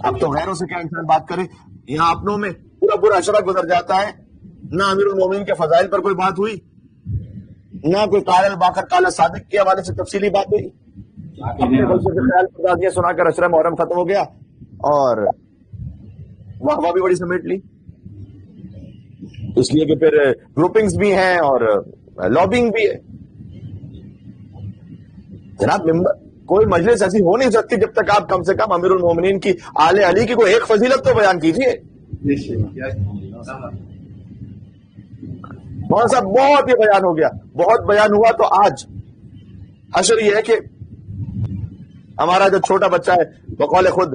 اب تو غیروں سے کیا انسان بات کرے، یہاں اپنوں میں پورا اشرا گزر جاتا ہے. نہ امیر المومنین کے فضائل پر کوئی بات ہوئی، نہ کوئی قال الباقر قال صادق کے حوالے سے تفصیلی بات ہوئی. اپنے فلسفے خیال پردازیاں سنا کر اشرا محرم ختم ہو گیا اور واہ بھی بڑی سمیٹ لی، اس لیے کہ پھر گروپنگز بھی ہیں اور لابنگ بھی ہے. جناب کوئی مجلس ایسی ہو نہیں سکتی جب تک آپ کم سے کم امیر المومنین کی آل علی کی کوئی ایک فضیلت تو بیان کیجیے. مولانا صاحب بہت ہی بیان ہو گیا، بہت بیان ہوا. تو آج حشر یہ ہے کہ ہمارا جو چھوٹا بچہ ہے بقول خود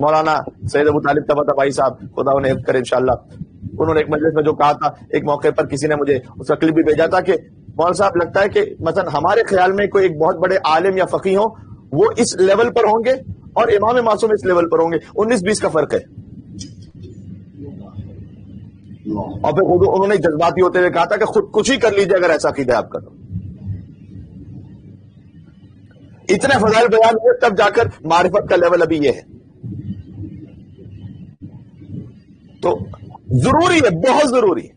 مولانا سید ابو طالب طباطبائی صاحب خدا انہیں حفظ کرے انشاءاللہ، انہوں نے ایک مجلس میں جو کہا تھا، ایک موقع پر کسی نے مجھے اس کا کلپ بھی بھیجا تھا کہ مولانا صاحب لگتا ہے کہ مثلا ہمارے خیال میں کوئی ایک بہت بڑے عالم یا فقیہ ہوں وہ اس لیول پر ہوں گے اور امام معصوم اس لیول پر ہوں گے، 19-20 کا فرق ہے. اور پھر انہوں نے جذباتی ہوتے ہوئے کہا تھا کہ خودکشی کر لیجیے اگر ایسا عقیدہ آپ کا. اتنے فضائل بیان ہوئے تب جا کر معرفت کا لیول ابھی یہ ہے. تو ضروری ہے، بہت ضروری ہے.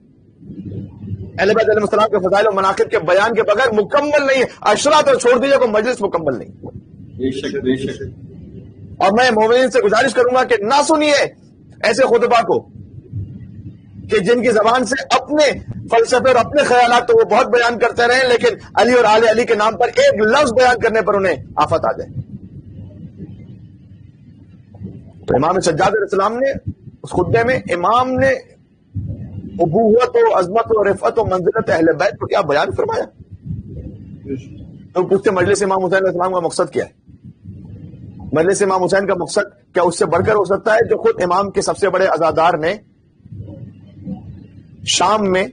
اہل بیت علیہ السلام کے فضائل و مناقب کے بیان کے بغیر مکمل نہیں ہے. اشرا تو چھوڑ دیجیے، کوئی مجلس مکمل نہیں. بے شک بے شک. اور میں مومنین سے گزارش کروں گا کہ نہ سنیے ایسے خطبہ کو کہ جن کی زبان سے اپنے فلسفے اور اپنے خیالات تو وہ بہت بیان کرتے رہے، لیکن علی اور آل علی کے نام پر ایک لفظ بیان کرنے پر انہیں آفت آ جائے. تو امام سجاد علیہ السلام نے اس خطبے میں امام نے ابوت و عظمت و رفعت و منزلت اہل بیت کو کیا بیان فرمایا. تو پوچھتے مجلس امام حسین علیہ السلام کا مقصد کیا ہے؟ مجلس امام حسین کا مقصد کیا اس سے بڑھ کر ہو سکتا ہے؟ جو خود امام کے سب سے بڑے عزادار نے شام میں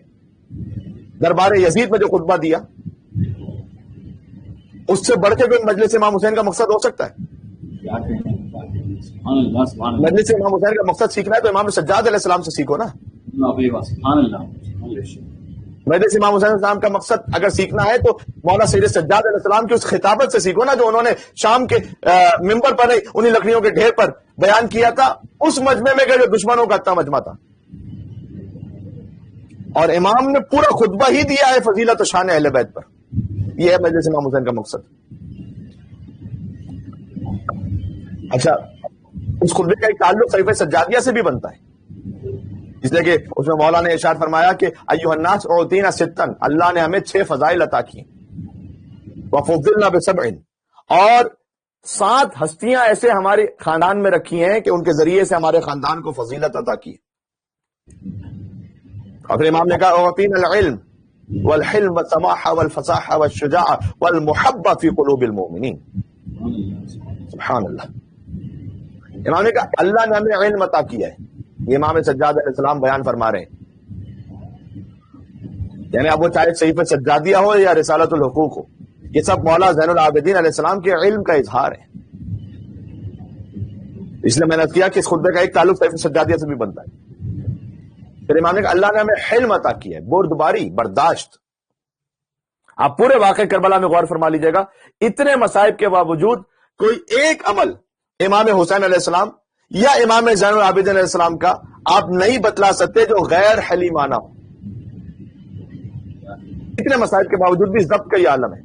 دربار یزید میں جو خطبہ دیا، اس سے بڑھ کے کوئی مجلس امام حسین کا مقصد ہو سکتا ہے؟ مجلس امام حسین کا مقصد سیکھنا ہے تو امام سجاد علیہ السلام سے سیکھو نا. مجلس امام حسین علیہ السلام کا مقصد اگر سیکھنا ہے تو مولانا سید سجاد علیہ السلام کی اس خطابت سے سیکھو نا، جو انہوں نے شام کے ممبر پر انہیں لکڑیوں کے ڈھیر پر بیان کیا تھا، اس مجمع میں جو دشمنوں کا اتنا مجمع تھا. اور امام نے پورا خطبہ ہی دیا ہے فضیلت و شان اہل بیت پر. یہ ہے مجلس امام حسین کا مقصد. اچھا، اس خطبے کا ایک تعلق صحیفہ سجادیہ سے بھی بنتا ہے، اس لیے کہ اس میں مولا نے ارشاد فرمایا کہ ایھا الناس اعطینا ستن، اللہ نے ہمیں 6 فضائل عطا کی، وفضلنا بسبع، اور 7 ہستیاں ایسے ہمارے خاندان میں رکھی ہیں کہ ان کے ذریعے سے ہمارے خاندان کو فضیلت عطا کی. اور پھر امام نے کہا اعطینا العلم والحلم والسماحہ والفصاحہ والشجاعہ والمحبہ فی قلوب المؤمنین. سبحان اللہ. امام نے کہا اللہ نے ہمیں علم عطا کیا ہے. یہ امام سجاد علیہ السلام بیان فرما رہے ہیں. یعنی اب وہ چاہے صحیفہ سجادیہ ہو یا رسالۃ الحقوق ہو، یہ سب مولا زین العابدین علیہ السلام کے علم کا اظہار ہے. اس لیے میں نے کیا کہ اس خطبے کا ایک تعلق صحیفہ سجادیہ سے بھی بنتا ہے. پھر امام نے کہا اللہ نے ہمیں حلم عطا کیا ہے، بردباری، برداشت. آپ پورے واقعہ کربلا میں غور فرما لیجیے گا، اتنے مصائب کے باوجود کوئی ایک عمل امام حسین علیہ السلام یا امام زین العابدین علیہ السلام کا آپ نہیں بتلا سکتے جو غیر حلیمانہ ہو. اتنے مصائب کے باوجود بھی ضبط کا یہ عالم ہے.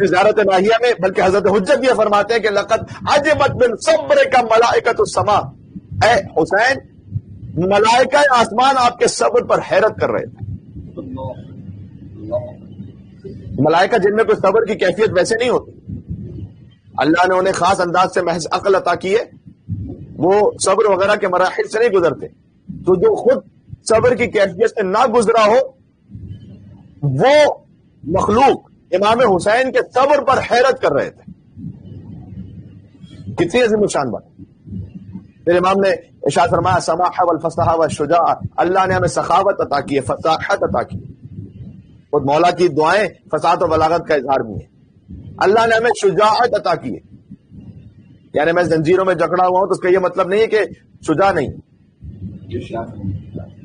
زیارت ماہیہ میں بلکہ حضرت حجت یہ فرماتے ہیں کہ لقد عجبت من صبرک ملائکۃ السماء، اے حسین ملائکہ آسمان آپ کے صبر پر حیرت کر رہے تھے. ملائکہ جن میں کوئی صبر کی کیفیت ویسے نہیں ہوتی، اللہ نے انہیں خاص انداز سے محض عقل عطا کی ہے، وہ صبر وغیرہ کے مراحل سے نہیں گزرتے. تو جو خود صبر کی کیفیت سے نہ گزرا ہو، وہ مخلوق امام حسین کے صبر پر حیرت کر رہے تھے. کتنی عظیم الشان بات. پھر امام نے ارشاد فرمایا سماحہ والفصاحہ والشجاعہ، اللہ نے ہمیں سخاوت عطا کی ہے، فصاحت عطا کی. خود مولا کی دعائیں فصاحت و بلاغت کا اظہار بھی ہے. اللہ نے ہمیں شجاعت عطا کی ہے. یعنی میں زنجیروں میں جکڑا ہوا ہوں تو اس کا یہ مطلب نہیں ہے کہ شجاع نہیں.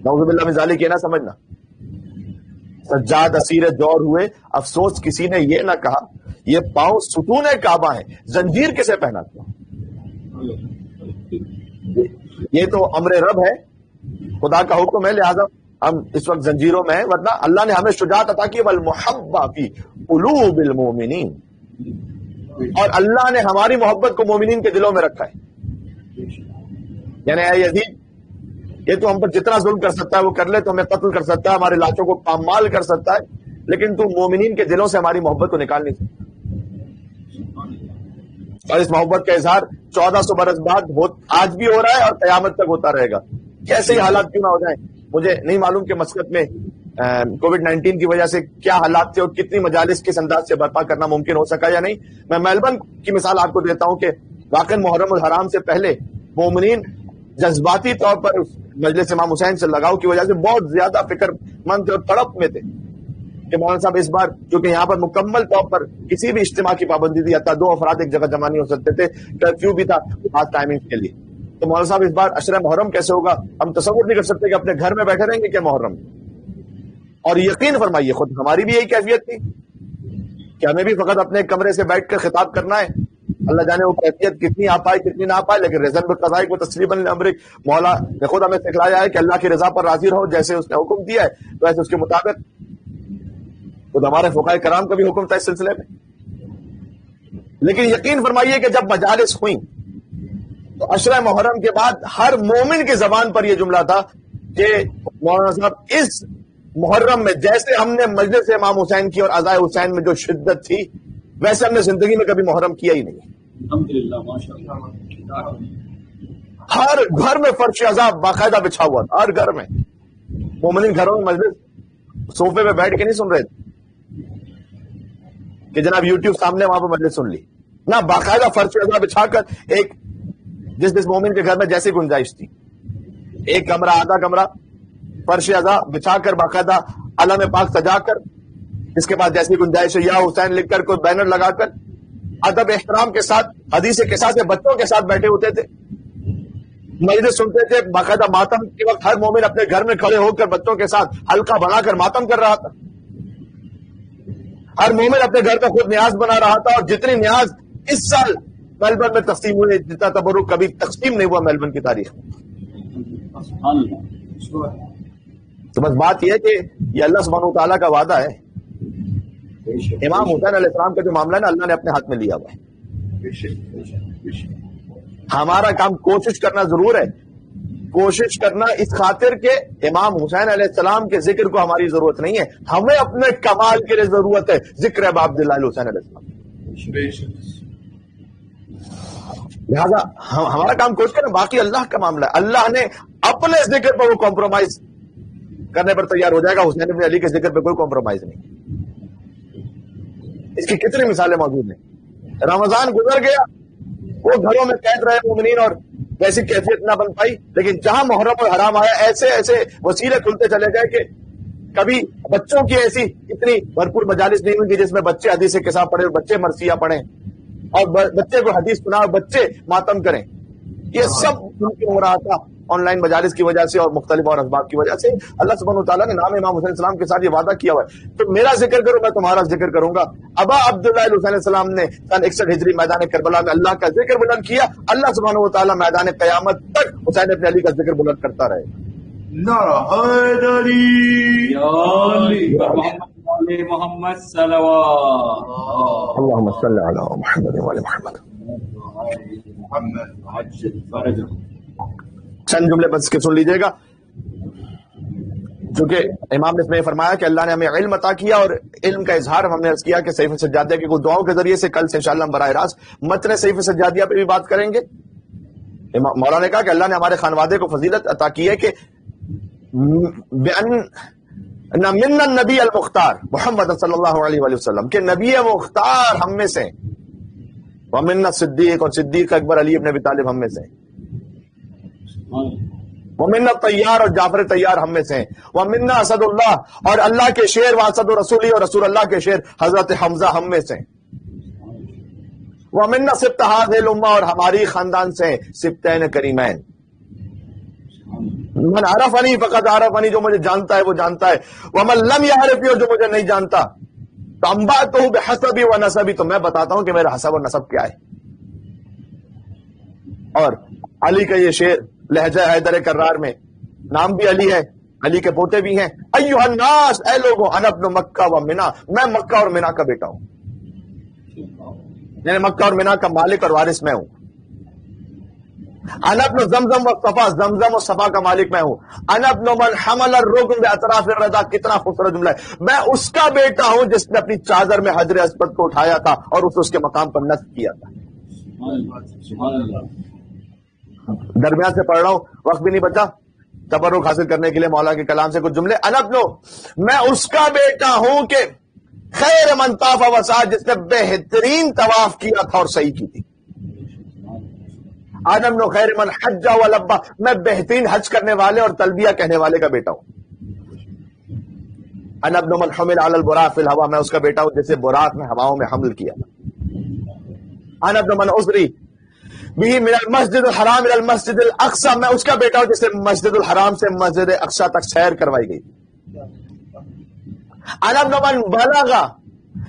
نعوذ باللہ من ذالک یہ نہ سمجھنا. سجاد اسیر جور ہوئے، افسوس کسی نے یہ نہ کہا یہ پاؤں ستون کعبہ ہیں، زنجیر کسے پہنا تھا. یہ تو امر رب ہے، خدا کا حکم ہے، لہذا ہم اس وقت زنجیروں میں ہیں. ورنہ اللہ نے ہمیں شجاعت عطا کی، والمحبہ فی قلوب المؤمنین، اور اللہ نے ہماری محبت کو مومنین کے دلوں میں رکھا ہے. یعنی اے یزید، یہ تو ہم پر جتنا ظلم کر سکتا ہے وہ کر لے، تو ہمیں قتل کر سکتا ہے، ہمارے لاشوں کو پامال کر سکتا ہے، لیکن تو مومنین کے دلوں سے ہماری محبت کو نکال نہیں سکتا. اور اس محبت کا اظہار 1400 برس بعد آج بھی ہو رہا ہے اور قیامت تک ہوتا رہے گا. کیسے ہی حالات کیوں نہ ہو جائیں. مجھے نہیں معلوم کہ مسقط میں کووڈ-19 کی وجہ سے کیا حالات تھے اور کتنی مجالس کس انداز سے برپا کرنا ممکن ہو سکا یا نہیں. میں میلبرن کی مثال آپ کو دیتا ہوں کہ واقعی محرم الحرام سے پہلے مومنین جذباتی طور پر مجلس امام حسین سے لگاؤ کی وجہ سے بہت زیادہ فکر مند اور تڑپ میں تھے کہ مولانا صاحب اس بار کیونکہ یہاں پر مکمل طور پر کسی بھی اجتماع کی پابندی تھی، حتیٰ 2 افراد ایک جگہ جمع نہیں ہو سکتے تھے، کرفیو بھی تھا خاص ٹائمنگ کے لیے. تو مولانا صاحب اس بار عشرہ محرم کیسے ہوگا؟ ہم تصور نہیں کر سکتے کہ اپنے گھر میں بیٹھے رہیں گے کیا محرم. اور یقین فرمائیے خود ہماری بھی یہی کیفیت تھی کہ ہمیں بھی فقط اپنے کمرے سے بیٹھ کر خطاب کرنا ہے. اللہ جانے وہ کیفیت کتنی آ پائے کتنی نہ آ پائے، لیکن رضا بالقضاء و تسلیما للامر، مولا نے خود ہمیں سکھلایا ہے کہ اللہ کی رضا پر راضی رہو، جیسے اس نے حکم دیا ہے تو ایسے اس کے مطابق. خود ہمارے فقہائے کرام کا بھی حکم تھا اس سلسلے میں. لیکن یقین فرمائیے کہ جب مجالس ہوئیں تو عشرہ محرم کے بعد ہر مومن کی زبان پر یہ جملہ تھا کہ مولانا صاحب اس محرم میں جیسے ہم نے مجلس امام حسین کی اور عزائے حسین میں جو شدت تھی ویسے ہم نے زندگی میں کبھی محرم کیا ہی نہیں. الحمدللہ ماشاءاللہ. ہر گھر میں فرش عذاب باقاعدہ بچھا ہوا تھا، ہر گھر میں. مومنین گھروں میں مجلس صوفے پہ بیٹھ کے نہیں سن رہے تھے، کہ جناب یوٹیوب سامنے وہاں پہ مجلس سن لی، نہ باقاعدہ فرش اعضا بچھا کر ایک جس مومن کے گھر میں جیسی گنجائش تھی، ایک کمرہ آدھا کمرہ فرش اعضا بچھا کر باقاعدہ علم پاک سجا کر، اس کے بعد جیسی گنجائش ہے یا حسین لکھ کر کوئی بینر لگا کر ادب احترام کے ساتھ حدیث کے ساتھ بچوں کے ساتھ بیٹھے ہوتے تھے، مجلس سنتے تھے. باقاعدہ ماتم کے وقت ہر مومن اپنے گھر میں کھڑے ہو کر بچوں کے ساتھ حلقہ بنا کر ماتم کر رہا تھا. ہر مومن اپنے گھر کا خود نیاز بنا رہا تھا، اور جتنی نیاز اس سال میلبرن میں تقسیم ہوئے جتنا تبرک کبھی تقسیم نہیں ہوا میلبرن کی تاریخ میں. تو بس بات یہ ہے کہ یہ اللہ سبحانہ وتعالیٰ کا وعدہ ہے. امام حسین علیہ السلام کا جو معاملہ ہے نا اللہ نے اپنے ہاتھ میں لیا ہوا ہے. ہمارا کام کوشش کرنا ضرور ہے، کوشش کرنا اس خاطر کہ امام حسین علیہ السلام کے ذکر کو ہماری ضرورت نہیں ہے، ہمیں اپنے کمال کے لیے ضرورت ہے ذکر ابا عبداللہ حسین علیہ السلام. لہذا ہمارا کام کوشش کرنا، باقی اللہ کا معاملہ ہے. اللہ نے اپنے ذکر پر وہ کمپرومائز کرنے پر تیار ہو جائے گا، حسین بن علی کے ذکر پہ کوئی کمپرومائز نہیں. اس کی کتنی مثالیں موجود ہیں. رمضان گزر گیا، وہ گھروں میں قید رہے مومنین اور ویسی کیفیت نہ بن پائی، لیکن جہاں محرم اور حرام آیا ایسے ایسے وسیلے کھلتے چلے گئے کہ کبھی بچوں کی ایسی اتنی بھرپور مجالس نہیں ہوئی جس میں بچے حدیث کے ساتھ پڑھیں، بچے مرثیہ پڑھیں اور بچے کو حدیث سنا اور بچے ماتم کریں. یہ سب ممکن ہو رہا تھا آن لائن مجالس کی وجہ سے اور مختلف اور اسباب کی وجہ سے. اللہ سبحانہ وتعالیٰ نے نام امام حسین السلام کے ساتھ یہ وعدہ کیا ہوا ہے تو میرا ذکر کرو میں تمہارا ذکر کروں گا. ابا عبداللہ حسین السلام نے سن 61 ہجری میدان کربلا میں اللہ کا ذکر بلند کیا. اللہ سبحانہ وتعالیٰ میدان قیامت تک حسین ابن علی کا ذکر بلند کرتا رہے. نعرہ حیدری یا علی محمد صلوات اللہم صلی علی محمد و علی محمد. محمد عجل فرجہ. چند جملے بس کے سن لیجئے گا، چونکہ امام نے اس میں فرمایا کہ اللہ نے ہمیں علم عطا کیا اور علم کا اظہار ہم نے عرض کیا کہ صحیفہ سجادیہ کی دعاؤں کے ذریعے سے کل سے انشاءاللہ ہم براہ راست متن صحیفہ سجادیہ پہ بھی بات کریں گے. مولا نے کہا کہ اللہ نے ہمارے خانوادے کو فضیلت عطا کی ہے کہ من النبی المختار محمد صلی اللہ علیہ وآلہ وسلم کہ نبی مختار ہم میں سے، ومن صدیق اور صدیق اکبر علی ابن ابی طالب ہم میں سے، ومن طیار اور جعفر طیار ہم میں سے، ومن اسد اللہ اور اللہ کے شیر واسد رسولی اور رسول اللہ کے شیر حضرت حمزہ ہم میں سے، ومن سبط هذه الامہ اور ہماری خاندان سے سبتین کریمین. من عرفنی فقد عرفنی جو مجھے جانتا ہے وہ جانتا ہے، ومن لم یعرفنی اور جو مجھے نہیں جانتا تو انبأتہ بحسبی و نسبی تو میں بتاتا ہوں کہ میرا حسب و نسب کیا ہے. اور علی کا یہ شعر لہجہ حیدر کرار میں، نام بھی علی ہے، علی کے پوتے بھی ہیں. ایھا الناس اے لوگوں، انا ابن مکہ و منا میں مکہ اور منا کا بیٹا ہوں، یعنی مکہ اور منا کا مالک اور وارث میں ہوں. انا ابن زمزم و صفا زمزم و صفا کا مالک میں ہوں. انا ابن من حمل الرکن باطراف الرضا کتنا خوبصورت جملہ ہے. میں اس کا بیٹا ہوں جس نے اپنی چادر میں حجر اسود کو اٹھایا تھا اور اس کے مقام پر نصب کیا تھا. درمیان سے پڑھ رہا ہوں، وقت بھی نہیں بچا. تبرک حاصل کرنے کے لیے مولا کے کلام سے کچھ جملے. انا ابن میں اس کا بیٹا ہوں کہ خیر من طاف وسعى جس نے بہترین طواف کیا تھا اور صحیح کی تھی. انا ابن خیر من حج ولبى میں بہترین حج کرنے والے اور تلبیہ کہنے والے کا بیٹا ہوں. انا ابن من حمل على البراق في الهواء میں اس کا بیٹا ہوں جسے براق میں ہواؤں میں حمل کیا. انا ابن من اسری به من المسجد الحرام الى المسجد الاقصى میں اس کا بیٹا ہوں جسے مسجد الحرام سے مسجد اقصی تک سیر کروائی گئی. انا ابن من بلغ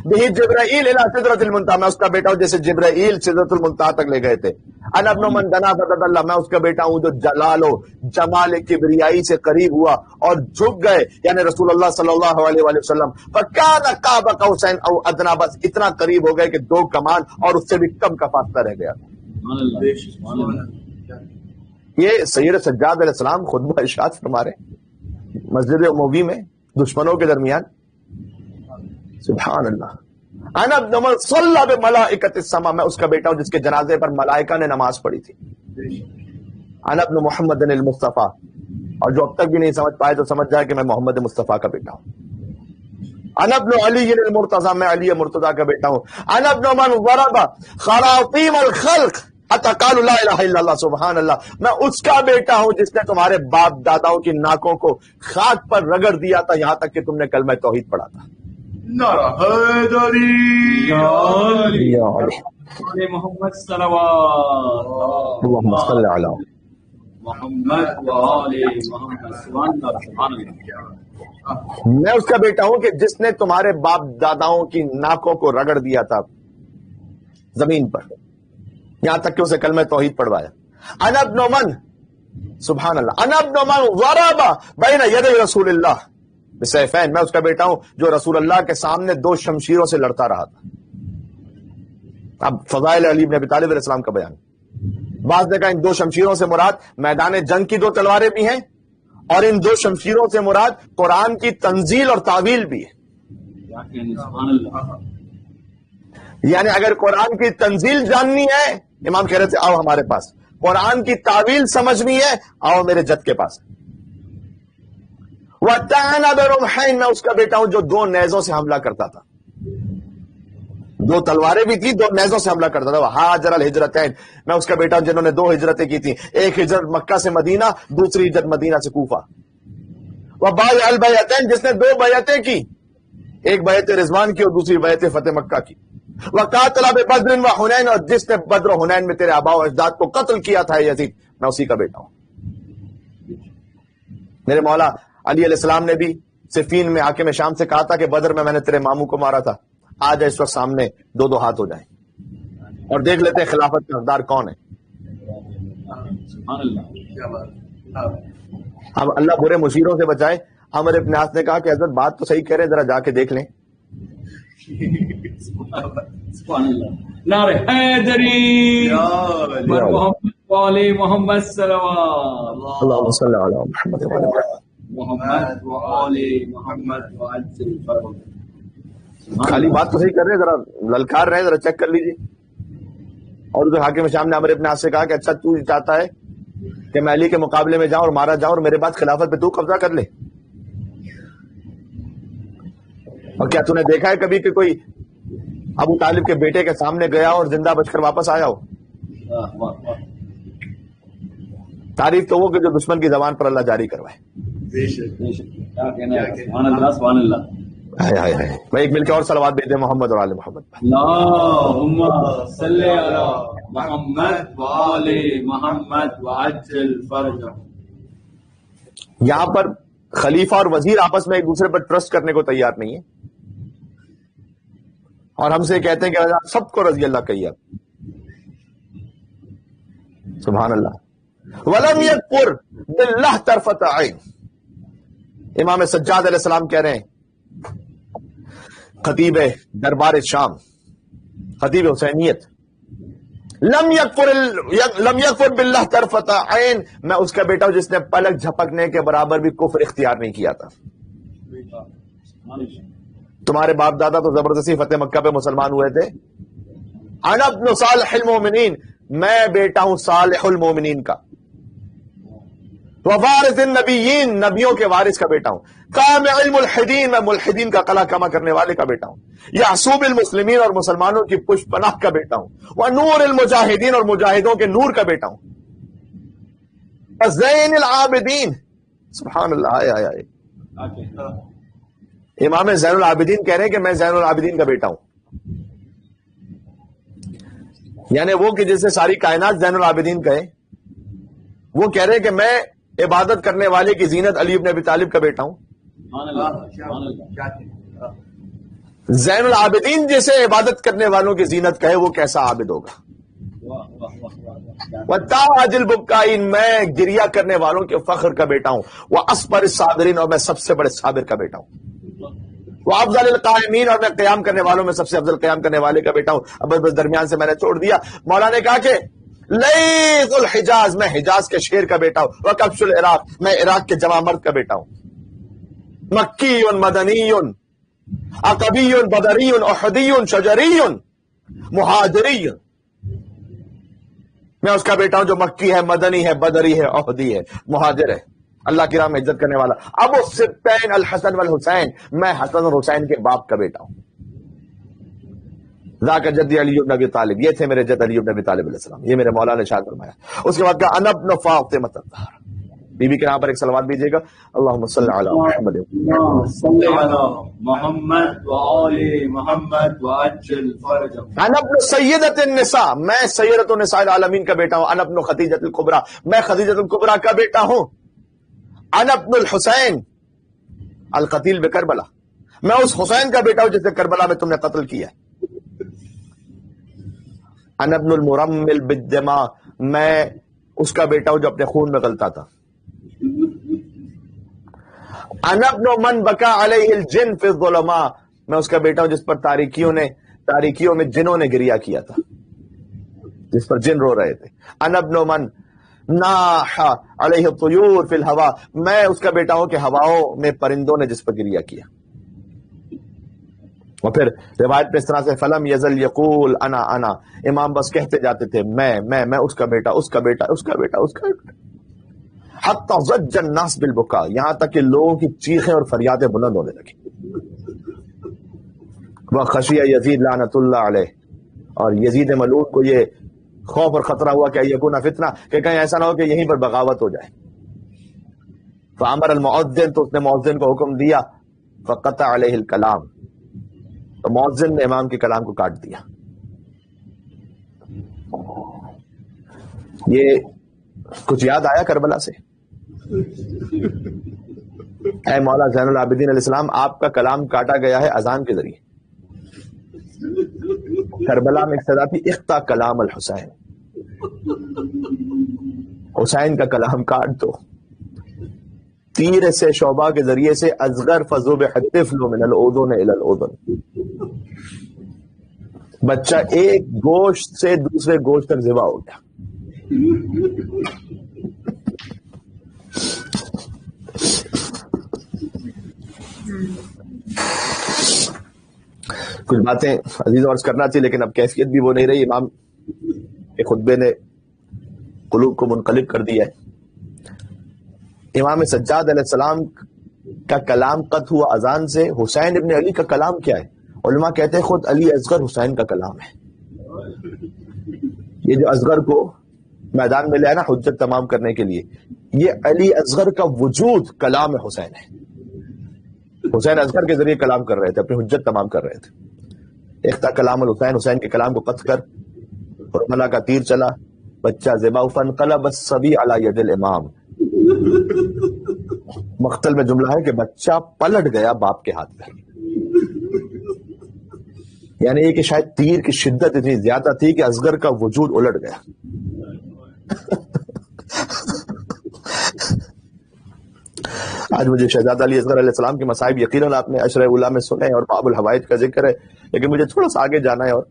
به جبرائیل الى سدرۃ المنتہى میں اس کا بیٹا ہوں جسے جبرائیل سدرۃ المنتہى تک لے گئے تھے. انا ابن من دنا فتد اللہ میں اس کا بیٹا ہوں جو جلال و جمال کبریائی سے قریب ہوا اور جھک گئے، یعنی رسول اللہ صلی اللہ علیہ وآلہ وسلم. فکان قاب قوسین او ادنی بس اتنا قریب ہو گئے کہ دو کمان اور اس سے بھی کم کا فاصلہ رہ گیا. یہ سید سجاد علیہ السلام خطبہ ارشاد فرما رہے مسجد اموی میں دشمنوں کے درمیان. سبحان اللہ. انا ابن من صلی بملائکۃ السماء میں اس کا بیٹا ہوں جس کے جنازے پر ملائکہ نے نماز پڑھی تھی. انا ابن محمد المصطفیٰ اور جو اب تک بھی نہیں سمجھ پائے تو سمجھ جائے کہ میں محمد مصطفیٰ کا بیٹا ہوں. انا ابن علی المرتضی، میں علی مرتضی کا بیٹا ہوں. انا ابن من ضرب خراطیم الخلق حتی قالوا لا الہ الا اللہ، سبحان اللہ، میں اس کا بیٹا ہوں جس نے تمہارے باپ داداؤں کی ناکوں کو خاک پر رگڑ دیا تھا یہاں تک کہ تم نے کلمہ توحید پڑھا تھا. نعرہ حیدری یا علی یا علی محمد صلوات اللہم صل علی محمد و آل محمد. سبحان اللہ سبحان اللہ. میں اس کا بیٹا ہوں کہ جس نے تمہارے باپ داداؤں کی ناکوں کو رگڑ دیا تھا زمین پر یہاں تک کہ اسے کلمہ توحید پڑھوایا. انا ابن من، سبحان اللہ، انا ابن من ضرب بین یدی رسول اللہ بسیفین، میں اس کا بیٹا ہوں جو رسول اللہ کے سامنے 2 شمشیروں سے لڑتا رہا تھا. اب فضائل علی بن ابی طالب علیہ السلام کا بیان. بعض نے کہا ان 2 شمشیروں سے مراد میدان جنگ کی 2 تلواریں بھی ہیں اور ان 2 شمشیروں سے مراد قرآن کی تنزیل اور تعویل بھی ہے. سبحان اللہ. یعنی اگر قرآن کی تنزیل جاننی ہے امام کہہ رہے تھے آؤ ہمارے پاس، قرآن کی تعویل سمجھنی ہے آؤ میرے جد کے پاس. وَتَعَنَ بِرُمْحَيْنِ، میں اس کا بیٹا ہوں جو 2 نیزوں سے حملہ کرتا تھا. 2 تلواریں بھی تھی، 2 نیزوں سے حملہ کرتا تھا. ہاجر الہجرتین، میں اس کا بیٹا ہوں جنہوں نے 2 ہجرتیں کی تھیں، ایک ہجرت مکہ سے مدینہ، دوسری ہجرت مدینہ سے کوفہ. وَبَایَعَ الْبَیعَتَین، جس نے 2 بیعتیں کی، ایک بیعت رضوان کی اور دوسری بیعت فتح مکہ کی. وَقَاتَلَ بِبَدْرٍ وَحُنَین، اور جس نے بدر و حنین میں تیرے آباء و اجداد کو قتل کیا تھا یزید، میں اسی کا بیٹا ہوں. میرے مولا علی علیہ السلام نے بھی صفین میں حاکم شام سے کہا تھا کہ بدر میں نے تیرے ماموں کو مارا تھا، آ جائے اس وقت سامنے 2 ہاتھ ہو جائیں اور دیکھ لیتے ہیں خلافت کا حقدار کون ہے. سبحان اللہ. اب اللہ برے مشیروں سے بچائے. عمر بن عاص نے کہا کہ حضرت بات تو صحیح کہہ رہے ہیں، ذرا جا کے دیکھ لیں. سبحان اللہ. نعرہ حیدری یا علی محمد و آل محمد صلوات اللہم صل علی محمد و علی محمد و آل محمد و عجل فرج. خالی بات تو صحیح کر رہے ہیں، ذرا للکار رہے ہیں، ذرا چیک کر لیجیے. اور ادھر حاکم شام نے عمر بن عاص سے کہا کہ اچھا تو چاہتا ہے کہ میں علی کے مقابلے میں جاؤں اور مارا جاؤں اور میرے بعد خلافت پہ تو قبضہ کر لے؟ اور کیا تو نے دیکھا ہے کبھی کہ کوئی ابو طالب کے بیٹے کے سامنے گیا اور زندہ بچ کر واپس آیا ہو؟ تعریف تو وہ کہ جو دشمن کی زبان پر اللہ جاری کروائے. بے شک کیا کہنا ہے. سبحان اللہ سبحان اللہ. ہائے ہائے ہائے. میں ایک مل کے اور صلوات بھیج دیں محمد اور آل محمد پر. اللہم صلی علی محمد و آل محمد و عجل فرج. یہاں پر خلیفہ اور وزیر آپس میں ایک دوسرے پر ٹرسٹ کرنے کو تیار نہیں ہے اور ہم سے کہتے ہیں کہ سب کو رضی اللہ کہیے. سبحان اللہ. وَلَمْ يَكْفُرْ بِاللَّهِ طَرْفَةَ عَيْنٍ، امام سجاد علیہ السلام کہہ رہے ہیں، خطیب دربار شام، خطیب حسینیت، لم یکفر باللہ طرفۃ عین، میں اس کا بیٹا ہوں جس نے پلک جھپکنے کے برابر بھی کفر اختیار نہیں کیا تھا. تمہارے باپ دادا تو زبردستی فتح مکہ پہ مسلمان ہوئے تھے. انا ابن صالح المومنین، میں بیٹا ہوں صالح المومنین کا. ووارث النبیین، نبیوں کے وارث کا بیٹا ہوں. قامع الملحدین، میں ملحدین کا قلع کما کرنے والے کا بیٹا ہوں. یعصوب المسلمین، اور مسلمانوں کی پشت پناہ کا بیٹا ہوں. ونور المجاہدین، اور مجاہدوں کے نور کا بیٹا ہوں. زین العابدین، سبحان اللہ. آئے آئے آئے. امام زین العابدین کہہ رہے ہیں کہ میں زین العابدین کا بیٹا ہوں. یعنی وہ کہ جسے ساری کائنات زین العابدین کہے، وہ کہہ رہے ہیں کہ میں عبادت کرنے والے کی زینت علی ابن ابی طالب کا بیٹا ہوں. زین العابدین جسے عبادت کرنے والوں کی زینت کہے وہ کیسا عابد ہوگا. وتاج البکائین، میں گریا کرنے والوں کے فخر کا بیٹا ہوں. وہ اصبر الصابرین، اور میں سب سے بڑے صابر کا بیٹا ہوں. وہ افضل القائمین، اور میں قیام کرنے والوں میں سب سے افضل قیام کرنے والے کا بیٹا ہوں. اب بس درمیان سے میں نے چھوڑ دیا. مولا نے کہا کہ لیث الحجاز، میں حجاز کے شیر کا بیٹا ہوں. وکبش العراق، میں عراق کے جوان مرد کا بیٹا ہوں. مکی مدنی عقبی بدری احدی شجری مہاجری، میں اس کا بیٹا ہوں جو مکی ہے، مدنی ہے، بدری ہے، احدی ہے، مہاجر ہے. اللہ کی راہ میں عزت کرنے والا. ابو السبتین الحسن والحسین، میں حسن اور حسین کے باپ کا بیٹا ہوں. ذاک جدی علی بن ابی طالب، یہ تھے میرے جد علی بن ابی طالب علیہ السلام. یہ میرے مولا نے ارشاد فرمایا. اس کے بعد کہا انا ابن فاطمہ الطاہرہ. بی بی کے نام پر ایک صلوات دیجیے گا. اللہم صلی علی محمد صلی علی محمد وآل محمد وعجل فرجهم. انا ابن سیدۃ النساء، میں سیدۃ النساء العالمین کا بیٹا ہوں. انا ابن خدیجۃ الکبریٰ، میں خدیجۃ الکبریٰ کا بیٹا ہوں. انا ابن الحسین القتیل بکربلا، میں اس حسین کا بیٹا ہوں جسے کربلا میں تم نے قتل کیا. انا ابن المرمل بالدماء، میں اس کا بیٹا ہوں جو اپنے خون میں غلطا تھا. انا ابن من بکا علیہ الجن فی الظلماء، میں اس کا بیٹا ہوں جس پر تاریکیوں میں جنوں نے گریا کیا تھا، جس پر جن رو رہے تھے. انا ابن من ناح علیہ الطیور فی الہوا، میں اس کا بیٹا ہوں کہ ہواؤں میں پرندوں نے جس پر گریا کیا. اور پھر روایت میں اس طرح سے فلم یزل یقول انا انا، امام بس کہتے جاتے تھے میں اس کا بیٹا، اس کا بیٹا، اس کا بیٹا، اس کا بیٹا. حتی ضج الناس بالبکا، یہاں تک کہ لوگوں کی چیخیں اور فریادیں بلند ہونے لگی. وخشی یزید لعنت اللہ علیہ، اور یزید ملعون کو یہ خوف اور خطرہ ہوا کہ یکون فتنہ، کہ کہیں ایسا نہ ہو کہ یہیں پر بغاوت ہو جائے. فامر المؤذن، تو اس نے مؤذن کو حکم دیا. فقطع علیہ الکلام، تو مؤذن نے امام کے کلام کو کاٹ دیا. یہ کچھ یاد آیا کربلا سے؟ اے مولا زین العابدین علیہ السلام، آپ کا کلام کاٹا گیا ہے اذان کے ذریعے. کربلا میں ایک صدا تھی اختا کلام الحسین، حسین کا کلام کاٹ دو. تیر سے شعبہ کے ذریعے سے اصغر فذبح الطفل من الاذن الى الاذن، بچہ ایک گوشت سے دوسرے گوشت تک ذبح ہو گیا. کچھ باتیں عزیز عرض کرنا تھی لیکن اب کیفیت بھی وہ نہیں رہی. امام کے خطبے نے قلوب کو منقلب کر دیا ہے. امام سجاد علیہ السلام کا کلام قطع ہوا اذان سے. حسین ابن علی کا کلام کیا ہے؟ علماء کہتے ہیں خود علی اصغر حسین کا کلام ہے. یہ جو اصغر کو میدان میں لے آیا نا حجت تمام کرنے کے لیے، یہ علی اصغر کا وجود کلام حسین ہے. حسین اصغر کے ذریعے کلام کر رہے تھے، اپنی حجت تمام کر رہے تھے. اختا کلام الحسین، حسین کے کلام کو قطع کر حرملہ کا تیر چلا، بچہ ذبح. فانقلب الصبی علی ید الامام، مقتل میں جملہ ہے کہ بچہ پلٹ گیا باپ کے ہاتھ میں. یعنی یہ کہ شاید تیر کی شدت اتنی زیادہ تھی کہ اصغر کا وجود الٹ گیا. آج مجھے شہزادہ علی اصغر علیہ السلام کے مصائب یقیناً آپ نے عشرہ اولیٰ میں سنے اور باب الحوائج کا ذکر ہے، لیکن مجھے تھوڑا سا آگے جانا ہے. اور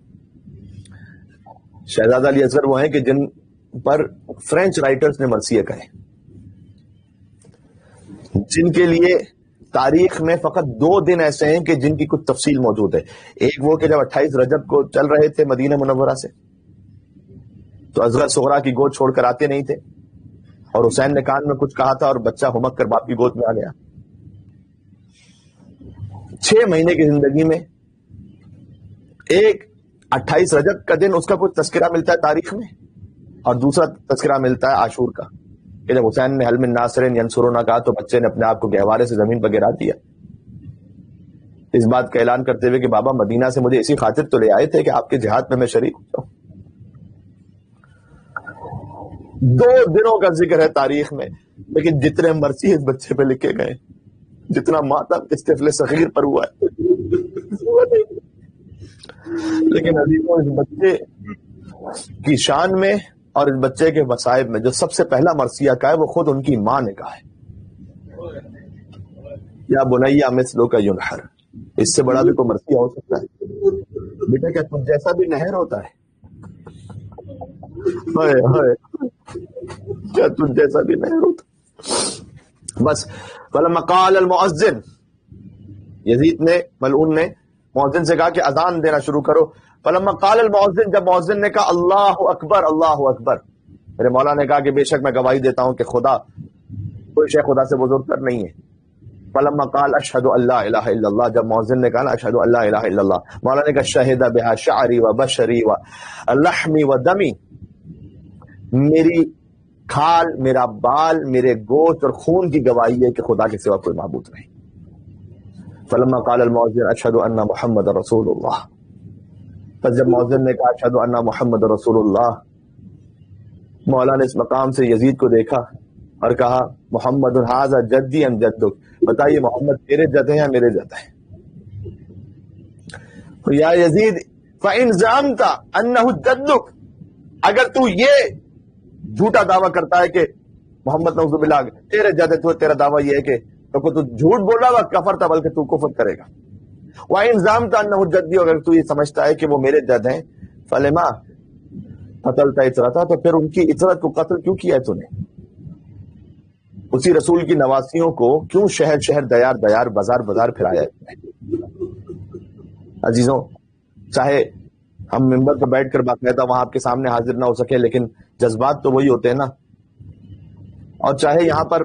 شہزادہ علی اصغر وہ ہیں کہ جن پر فرینچ رائٹرز نے مرثیہ کہے، جن کے لیے تاریخ میں فقط 2 دن ایسے ہیں کہ جن کی کچھ تفصیل موجود ہے. ایک وہ کہ جب 28 رجب کو چل رہے تھے مدینہ منورہ سے تو اصغر صغرا کی گود چھوڑ کر آتے نہیں تھے، اور حسین نے کان میں کچھ کہا تھا اور بچہ ہمک کر باپ کی گود میں آ گیا. 6 مہینے کی زندگی میں ایک 28 رجب کا دن اس کا کچھ تذکرہ ملتا ہے تاریخ میں، اور دوسرا تذکرہ ملتا ہے عاشور کا کہ جب حسین نے حل من ناصر ینصرنا کہا تو بچے نے اپنے آپ کو گہوارے سے زمین پر گرا دیا، اس بات کا اعلان کرتے ہوئے کہ بابا مدینہ سے مجھے اسی خاطر تو لے آئے تھے کہ آپ کے جہاد میں شریک ہو جاؤں. 2 دنوں کا ذکر ہے تاریخ میں، لیکن جتنے مرثی اس بچے پہ لکھے گئے، جتنا ماتم اس طفل صغیر پر ہوا ہے، لیکن عزیزوں اس بچے کی شان میں اور اس بچے کے مصائب میں جو سب سے پہلا مرثیہ کا ہے وہ خود ان کی ماں نے کہا ہے. یا بنیا مثلو کا ینحر، اس سے بڑا بھی کوئی مرثیہ ہو سکتا ہے؟ بیٹا کیا تم جیسا بھی نہر ہوتا ہے؟ کیا تم جیسا بھی نہر ہوتا؟ بس فلما قال المؤذن، یزید نے ملعون نے مؤذن سے کہا کہ اذان دینا شروع کرو. فلما قال المؤذن، جب مؤذن نے کہا اللہ اکبر اللہ اکبر، میرے مولا نے کہا کہ بے شک میں گواہی دیتا ہوں کہ خدا کو کوئی شیخ خدا سے بزرگ تر نہیں ہے. فلما قال اشهد ان لا الہ الا اللہ، جب مؤذن نے کہا نا اشهد ان لا الہ الا اللہ، مولانا نے کہا شہد بها شعری و بشری و لحمی و دمی، میری کھال، میرا بال، میرے گوشت اور خون کی گواہی ہے کہ خدا کے سوا کوئی معبود نہیں. فلما قال المؤذن اشهد ان محمد رسول اللہ، پس جب مؤذن نے کہا اشهد ان محمد رسول اللہ، مولانا نے اس مقام سے یزید کو دیکھا اور کہا محمد ھذا جدی ام جدک، بتائیے محمد تیرے جد ہیں یا میرے جد ہیں؟ یا یزید فإن زعمت انہ جدک، اگر تو یہ جھوٹا دعویٰ کرتا ہے کہ محمد نعوذ باللہ تیرے جد ہے، تو تیرا دعویٰ یہ ہے کہ تو جھوٹ بول رہا ہے، کفر تھا، بلکہ تو کفر کرے گا. وإن زعمت انہ جدی، اگر تو یہ سمجھتا ہے کہ وہ میرے جد ہیں، فلما قتلت اطرتا، تو پھر ان کی اطرت کو قتل کیوں کیا ہے تو نے؟ اسی رسول کی نواسیوں کو کیوں شہر شہر دیار دیار بازار بازار پھرایا ہے؟ عزیزوں، چاہے ہم ممبر پر بیٹھ کر باقاعدہ وہاں آپ کے سامنے حاضر نہ ہو سکے، لیکن جذبات تو وہی ہوتے ہیں نا. اور چاہے یہاں پر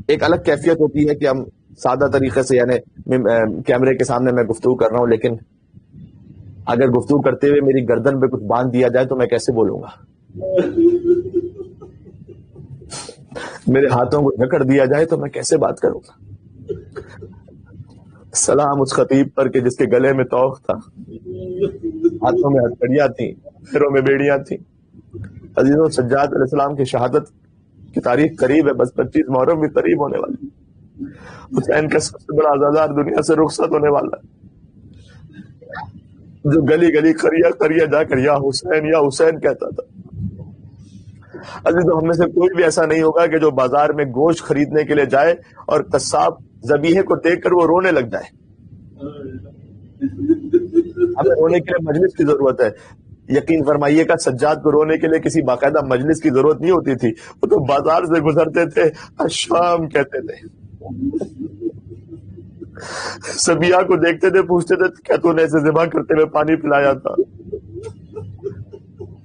ایک الگ کیفیت ہوتی ہے کہ ہم سادہ طریقے سے، یعنی کیمرے کے سامنے میں گفتگو کر رہا ہوں، لیکن اگر گفتگو کرتے ہوئے میری گردن پہ کچھ باندھ دیا جائے تو میں کیسے بولوں گا؟ میرے ہاتھوں کو جکڑ دیا جائے تو میں کیسے بات کروں گا؟ سلام اس خطیب پر کہ جس کے گلے میں توق تھا، ہاتھوں میں ہتھکڑیاں تھیں، پیروں میں بیڑیاں تھیں. عزیزوں، سجاد علیہ السلام کی شہادت کی تاریخ قریب ہے، بس 25 محرم بھی قریب ہونے والی. حسین کا سب سے بڑا عزادار دنیا سے رخصت ہونے والا ہے، جو گلی گلی قریہ قریہ جا کر یا حسین کہتا تھا. عزیزوں، ہم میں سے کوئی بھی ایسا نہیں ہوگا کہ جو بازار میں گوشت خریدنے کے لیے جائے اور قصاب ذبیحے کو دیکھ کر وہ رونے لگ جائے. ہمیں رونے کے لیے مجلس کی ضرورت ہے. یقین فرمائیے گا سجاد کو رونے کے لیے کسی باقاعدہ مجلس کی ضرورت نہیں ہوتی تھی، وہ تو بازار سے گزرتے تھے، الشام کہتے تھے، سبیہ کو دیکھتے تھے، پوچھتے تھے کیا تو نے اسے ذبح کرتے ہوئے پانی پلایا تھا؟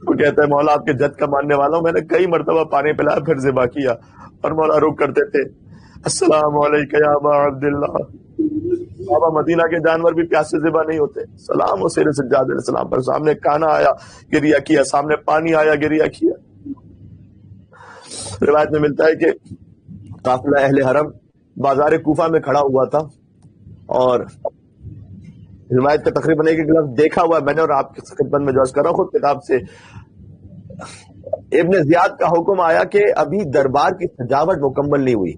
وہ کہتا ہے مولا آپ کے جد کا ماننے والا ہوں، میں نے کئی مرتبہ پانی پلایا پھر ذبح کیا. اور مولا رک کرتے تھے، السلام علیکم یا ابا عبداللہ. بابا مدینہ کے جانور بھی پیاس سے ذبح نہیں ہوتے. سلام ہو سیر سجاد علیہ السلام پر. سامنے کانا آیا گریہ کیا، سامنے پانی آیا گریہ کیا. روایت میں ملتا ہے کہ قافلہ اہل حرم بازار کوفہ میں کھڑا ہوا تھا، اور روایت کا تقریباً ایک لفظ دیکھا ہوا ہے میں نے، اور آپ کی خدمت میں جو عرض کر رہا ہوں خود کتاب سے. ابن زیاد کا حکم آیا کہ ابھی دربار کی سجاوٹ مکمل نہیں ہوئی،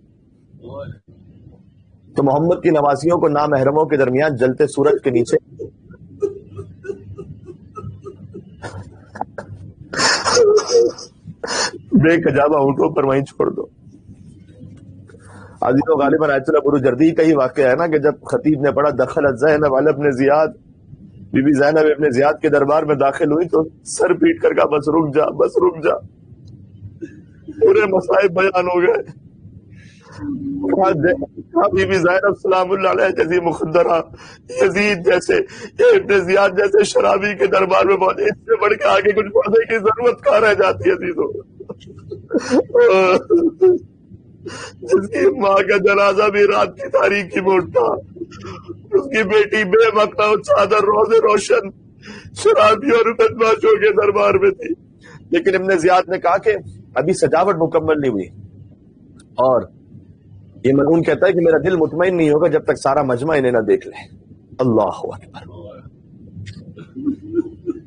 تو محمد کی نواسیوں کو نامحرموں کے درمیان جلتے سورج کے نیچے بے کجابہ اونٹوں پر وہیں چھوڑ دو. عزیزوں، غالباً آیت اللہ ابو جردی کا ہی واقعہ ہے نا کہ جب خطیب نے پڑھا دخلت زینب علی ابن زیاد، بی بی زینب ابن زیاد کے دربار میں داخل ہوئی تو سر پیٹ کر کہا بس رک جا، بس رک جا، پورے مصائب بیان ہو گئے. کہا بی بی زینب سلام اللہ علیہ جیسی مخدرہ، یزید جیسے، ابن زیاد جیسے شرابی کے دربار میں پہنچے، اس سے بڑھ کے آگے کچھ پڑھنے کی ضرورت کہاں رہ جاتی ہے عزیزوں. جس کی ماں کا جنازہ بھی رات کی تاریکی میں اٹھا، اس کی بیٹی بے مقتا چادر روزے روشن شرابیوں اور بدماشوں کے دربار میں تھی. لیکن ابن زیاد نے کہا کہ ابھی سجاوٹ مکمل نہیں ہوئی، اور یہ ملعون کہتا ہے کہ میرا دل مطمئن نہیں ہوگا جب تک سارا مجمع انہیں نہ دیکھ لے. اللہ اکبر.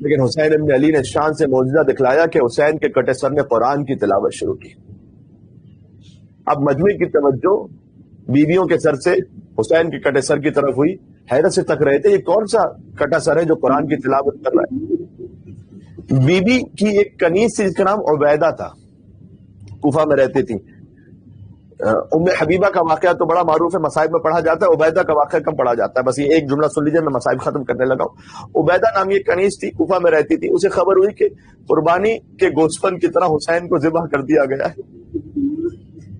لیکن حسین ابن علی نے شان سے معجزہ دکھلایا کہ حسین کے کٹے سر نے قرآن کی تلاوت شروع کی. اب مجمع کی توجہ بیویوں کے سر سے حسین کے کٹے سر کی طرف ہوئی. حیرت سے تک رہے تھے یہ کون سا کٹا سر ہے جو قرآن کی تلاوت کر رہا ہے. بی بی کی ایک کنیز تھی جس کا نام عبیدہ تھا، کوفہ میں رہتی تھی. ام حبیبہ کا واقعہ تو بڑا معروف ہے، مصائب میں پڑھا جاتا ہے، عبیدہ کا واقعہ کم پڑھا جاتا ہے. بس یہ ایک جملہ سن لیجیے، میں مصائب ختم کرنے لگا ہوں. عبیدہ نام یہ کنیز تھی، کوفہ میں رہتی تھی. اسے خبر ہوئی کہ قربانی کے گوسفند کی طرح حسین کو ذبح کر دیا گیا ہے،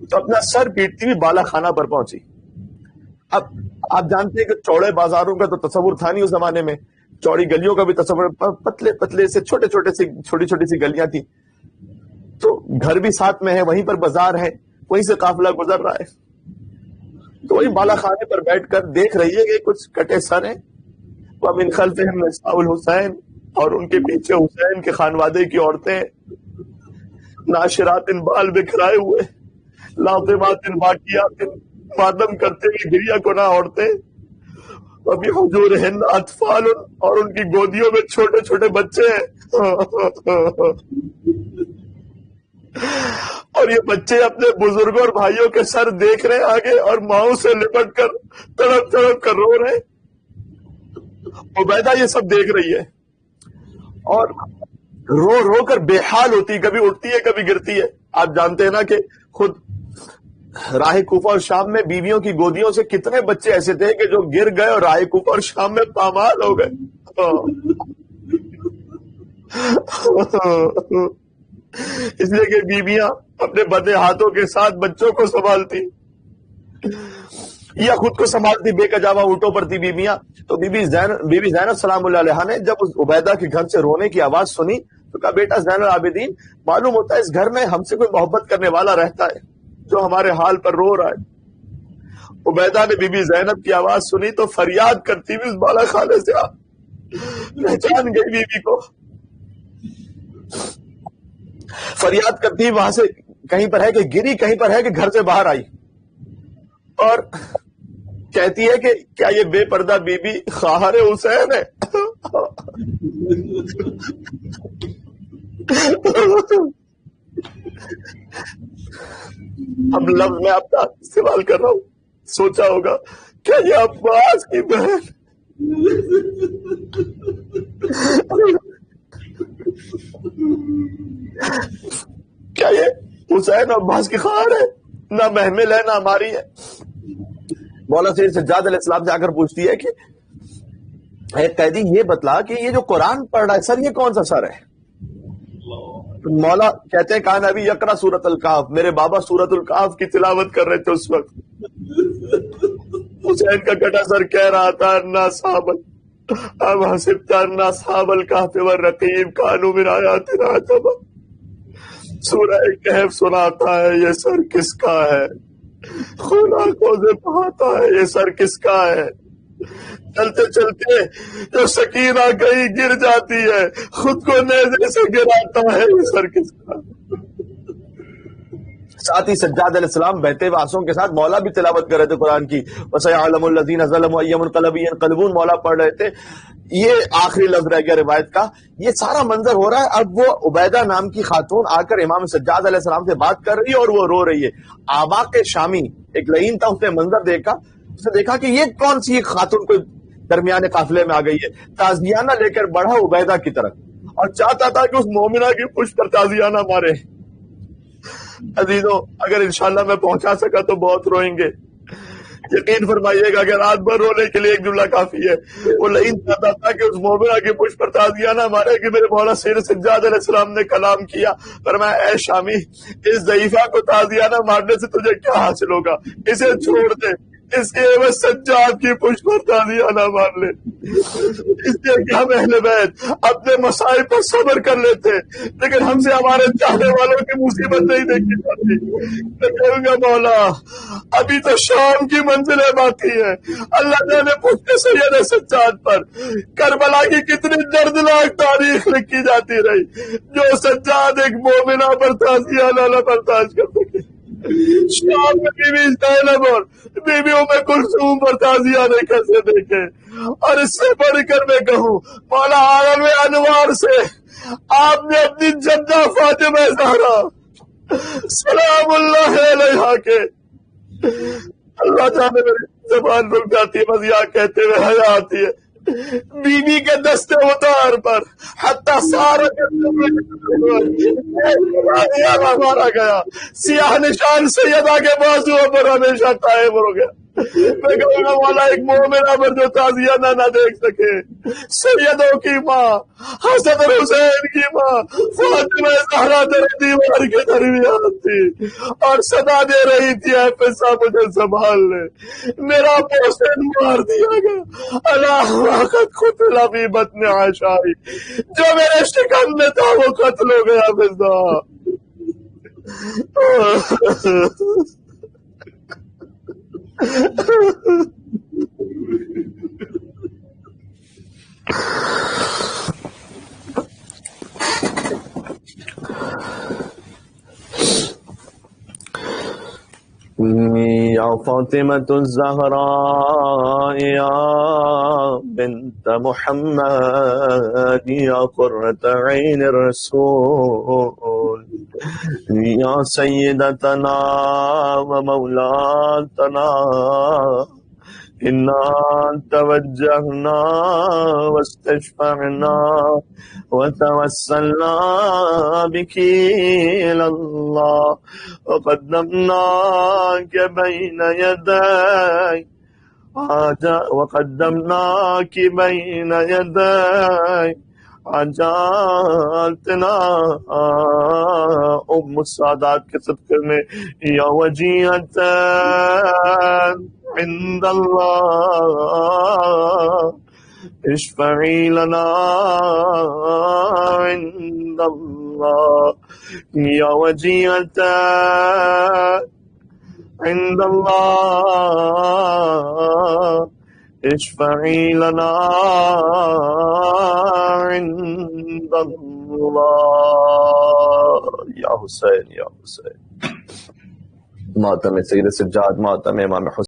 تو اپنا سر پیٹتی ہوئی بالا خانہ پر پہنچی. اب آپ جانتے ہیں کہ چوڑے بازاروں کا تو تصور تھا نہیں اس زمانے میں، چوڑی گلیوں کا بھی تصور، پتلے پتلے سے چھوٹی چھوٹی سی گلیاں تھی، تو گھر بھی ساتھ میں ہے، وہیں پر بازار ہے، وہیں سے قافلہ گزر رہا ہے. تو وہی بالا خانے پر بیٹھ کر دیکھ رہی ہے کہ کچھ کٹے سر ہیں، وَمِنْ خَلْفِهِمْ نِسَاءُ الْحُسَيْنِ، اور ان کے پیچھے حسین کے خانوادے کی عورتیں، ناشرات بال بکھرائے ہوئے، لاطمات باقیات، ماتم کرتے ہوئے گریا کناں عورتیں، وَبِحُجُورِهِنَّ أَطْفَالٌ، اور ان کی گودیوں میں چھوٹے چھوٹے بچے ہیں۔ اور یہ بچے اپنے بزرگوں اور بھائیوں کے سر دیکھ رہے ہیں آگے، اور ماؤں سے لپٹ کر تڑپ تڑپ کر رو رہے ہیں۔ عبیدہ یہ سب دیکھ رہی ہے اور رو رو کر بے حال ہوتی، کبھی اٹھتی ہے کبھی گرتی ہے۔ آپ جانتے ہیں نا کہ خود راہ کوفہ اور شام میں بیویوں کی گودیوں سے کتنے بچے ایسے تھے کہ جو گر گئے اور راہ کوفہ اور شام میں پامال ہو گئے۔ اس لیے کہ بیویاں اپنے بدے ہاتھوں کے ساتھ بچوں کو سنبھالتی یا خود کو سنبھالتی، بے کجاوا اونٹوں پر تھی بیویاں۔ تو بی بی زینب سلام اللہ علیہ نے جب اس عبیدہ کے گھر سے رونے کی آواز سنی تو کہا بیٹا زین العابدین، معلوم ہوتا ہے اس گھر میں ہم سے کوئی محبت کرنے والا رہتا ہے جو ہمارے حال پر رو رہا ہے۔ عبیدہ نے بی بی زینب کی آواز سنی تو فریاد کرتی ہوئی اس بالا خانے سے پہچان گئی بیوی کو، فریاد کرتی وہاں سے کہیں پر ہے کہ گری، کہیں پر ہے کہ گھر سے باہر آئی، اور کہتی ہے کہ کیا یہ بے پردہ بی بی خواہر حسین ہے؟ اب لفظ میں آپ کا استعمال کر رہا ہوں، سوچا ہوگا کیا یہ عباس کی بہن کیا یہ حسین اور عباس کی خواہر ہے؟ نہ محمل ہے نہ ہماری ہے۔ مولا سید سجاد علیہ السلام سے آ کر پوچھتی ہے کہ اے قیدی یہ بتلا کہ یہ جو قرآن پڑھ رہا ہے سر یہ کون سا سر ہے؟ مولا کہتے ہیں کان ابھی یقرا سورۃ الکہف، میرے بابا سورۃ الکہف کی تلاوت کر رہے تھے اس وقت۔ حسین کا کٹا سر کہہ رہا تھا انا صحابل اب حسبت انا صحاب الکہف والرقیم کانوا من آیاتنا عجبا۔ سورہ کہف سناتا ہے یہ سر کس کا ہے، خون آنکھوں سے بہاتا ہے یہ سر کس کا ہے، چلتے چلتے جو سکینہ کہیں گر جاتی ہے خود کو نیزے سے گراتا ہے یہ سر کس کا۔ ساتھ ہی سجاد علیہ السلام بہتے ہوئے آنسوں کے ساتھ مولا بھی تلاوت کر رہے تھے قرآن کی، وَسَيَعْلَمُ الَّذِينَ ظَلَمُوا أَيَّ مُنقَلَبٍ يَنقَلِبُونَ، مولا پڑھ رہے تھے۔ یہ آخری لفظ رہ گیا روایت کا، یہ سارا منظر ہو رہا ہے۔ اب وہ عبیدہ نام کی خاتون آ کر امام سجاد علیہ السلام سے بات کر رہی ہے اور وہ رو رہی ہے۔ آباق شامی ایک لعین تھا، اس نے منظر دیکھا، اس نے دیکھا کہ یہ کون سی خاتون کوئی درمیان قافلے میں آ گئی ہے، تازیانہ لے کر بڑھا عبیدہ کی طرف اور چاہتا تھا کہ اس مومنہ کی پشت پر تازیانہ مارے۔ عزیزوں اگر انشاءاللہ میں پہنچا سکا تو بہت روئیں گے، یقین فرمائیے گا کہ رات بھر رونے کے لیے ایک جملہ کافی ہے۔ وہ لعین چاہتا تھا کہ اس مومنہ کی پشت پر تازیانہ مارے کہ میرے مولا سید سجاد علیہ السلام نے کلام کیا، فرمایا اے شامی اس ضعیفہ کو تازیانہ مارنے سے تجھے کیا حاصل ہوگا، اسے چھوڑ دے، اس کے عوض سجاد کی پشت پر تازیانہ مار لے۔ اس لیے کہ ہم اہل بیت اپنے مسائل پر صبر کر لیتے لیکن ہم سے ہمارے چاہنے والوں کی مصیبت نہیں دیکھی جاتی۔ میں کہوں گا مولا ابھی تو شام کی منزلیں باقی ہیں، اللہ نے پشت سید سجاد پر کربلا کی کتنی دردناک تاریخ لکھی جاتی رہی جو سجاد ایک مومنہ پر تازیانہ نہ برداشت کر سکے۔ شام میں بی بی زینب اور بی بی ام کلثوم پر تازیانہ کیسے دیکھے، اور اس سے بڑھ کر میں کہوں مولا عالم انوار سے آپ نے اپنی جدہ فاطمہ زہرا سلام اللہ علیہا کے، اللہ جانے میری زبان رک جاتی ہے مزیاں کہتے ہوئے حیا آتی ہے، بی بی کے دستے اتار پر حتی سارا مارا گیا، سیاہ نشان سیدہ کے بازوؤں پر ہمیشہ قائم ہو گیا۔ میں کہوں گا مولا ایک مومنہ پر جو تازیانہ نہ دیکھ سکے، سیدوں کی ماں حسن اور حسین کی ماں فاطمہ زہرا تیرے دیوار کے درمیان تھی اور صدا دے رہی تھی اے پسا مجھے سنبھال لے، میرا محسن مار دیا گیا، اللہ وقت قتل فی بطن عائشہ، جو میرے شکم میں تھا وہ قتل ہو گیا پسا۔ یا فاطمة الزہراء یا بنت محمد یا قرۃ عین الرسول یا سیدتنا و مولاتنا انا توجہنا واستشفعنا وتوسلنا بك إلى الله وقدمناك بين يدي حاجاتنا ام السادات کے صدقے میں یا وجیہت عند اللہ اشفعی لنا عند اللہ یا وجیہت عند اللہ اشفعی لنا عند اللہ یا حسین یا حسین. ماتم سید سجاد، ماتم امام حسین.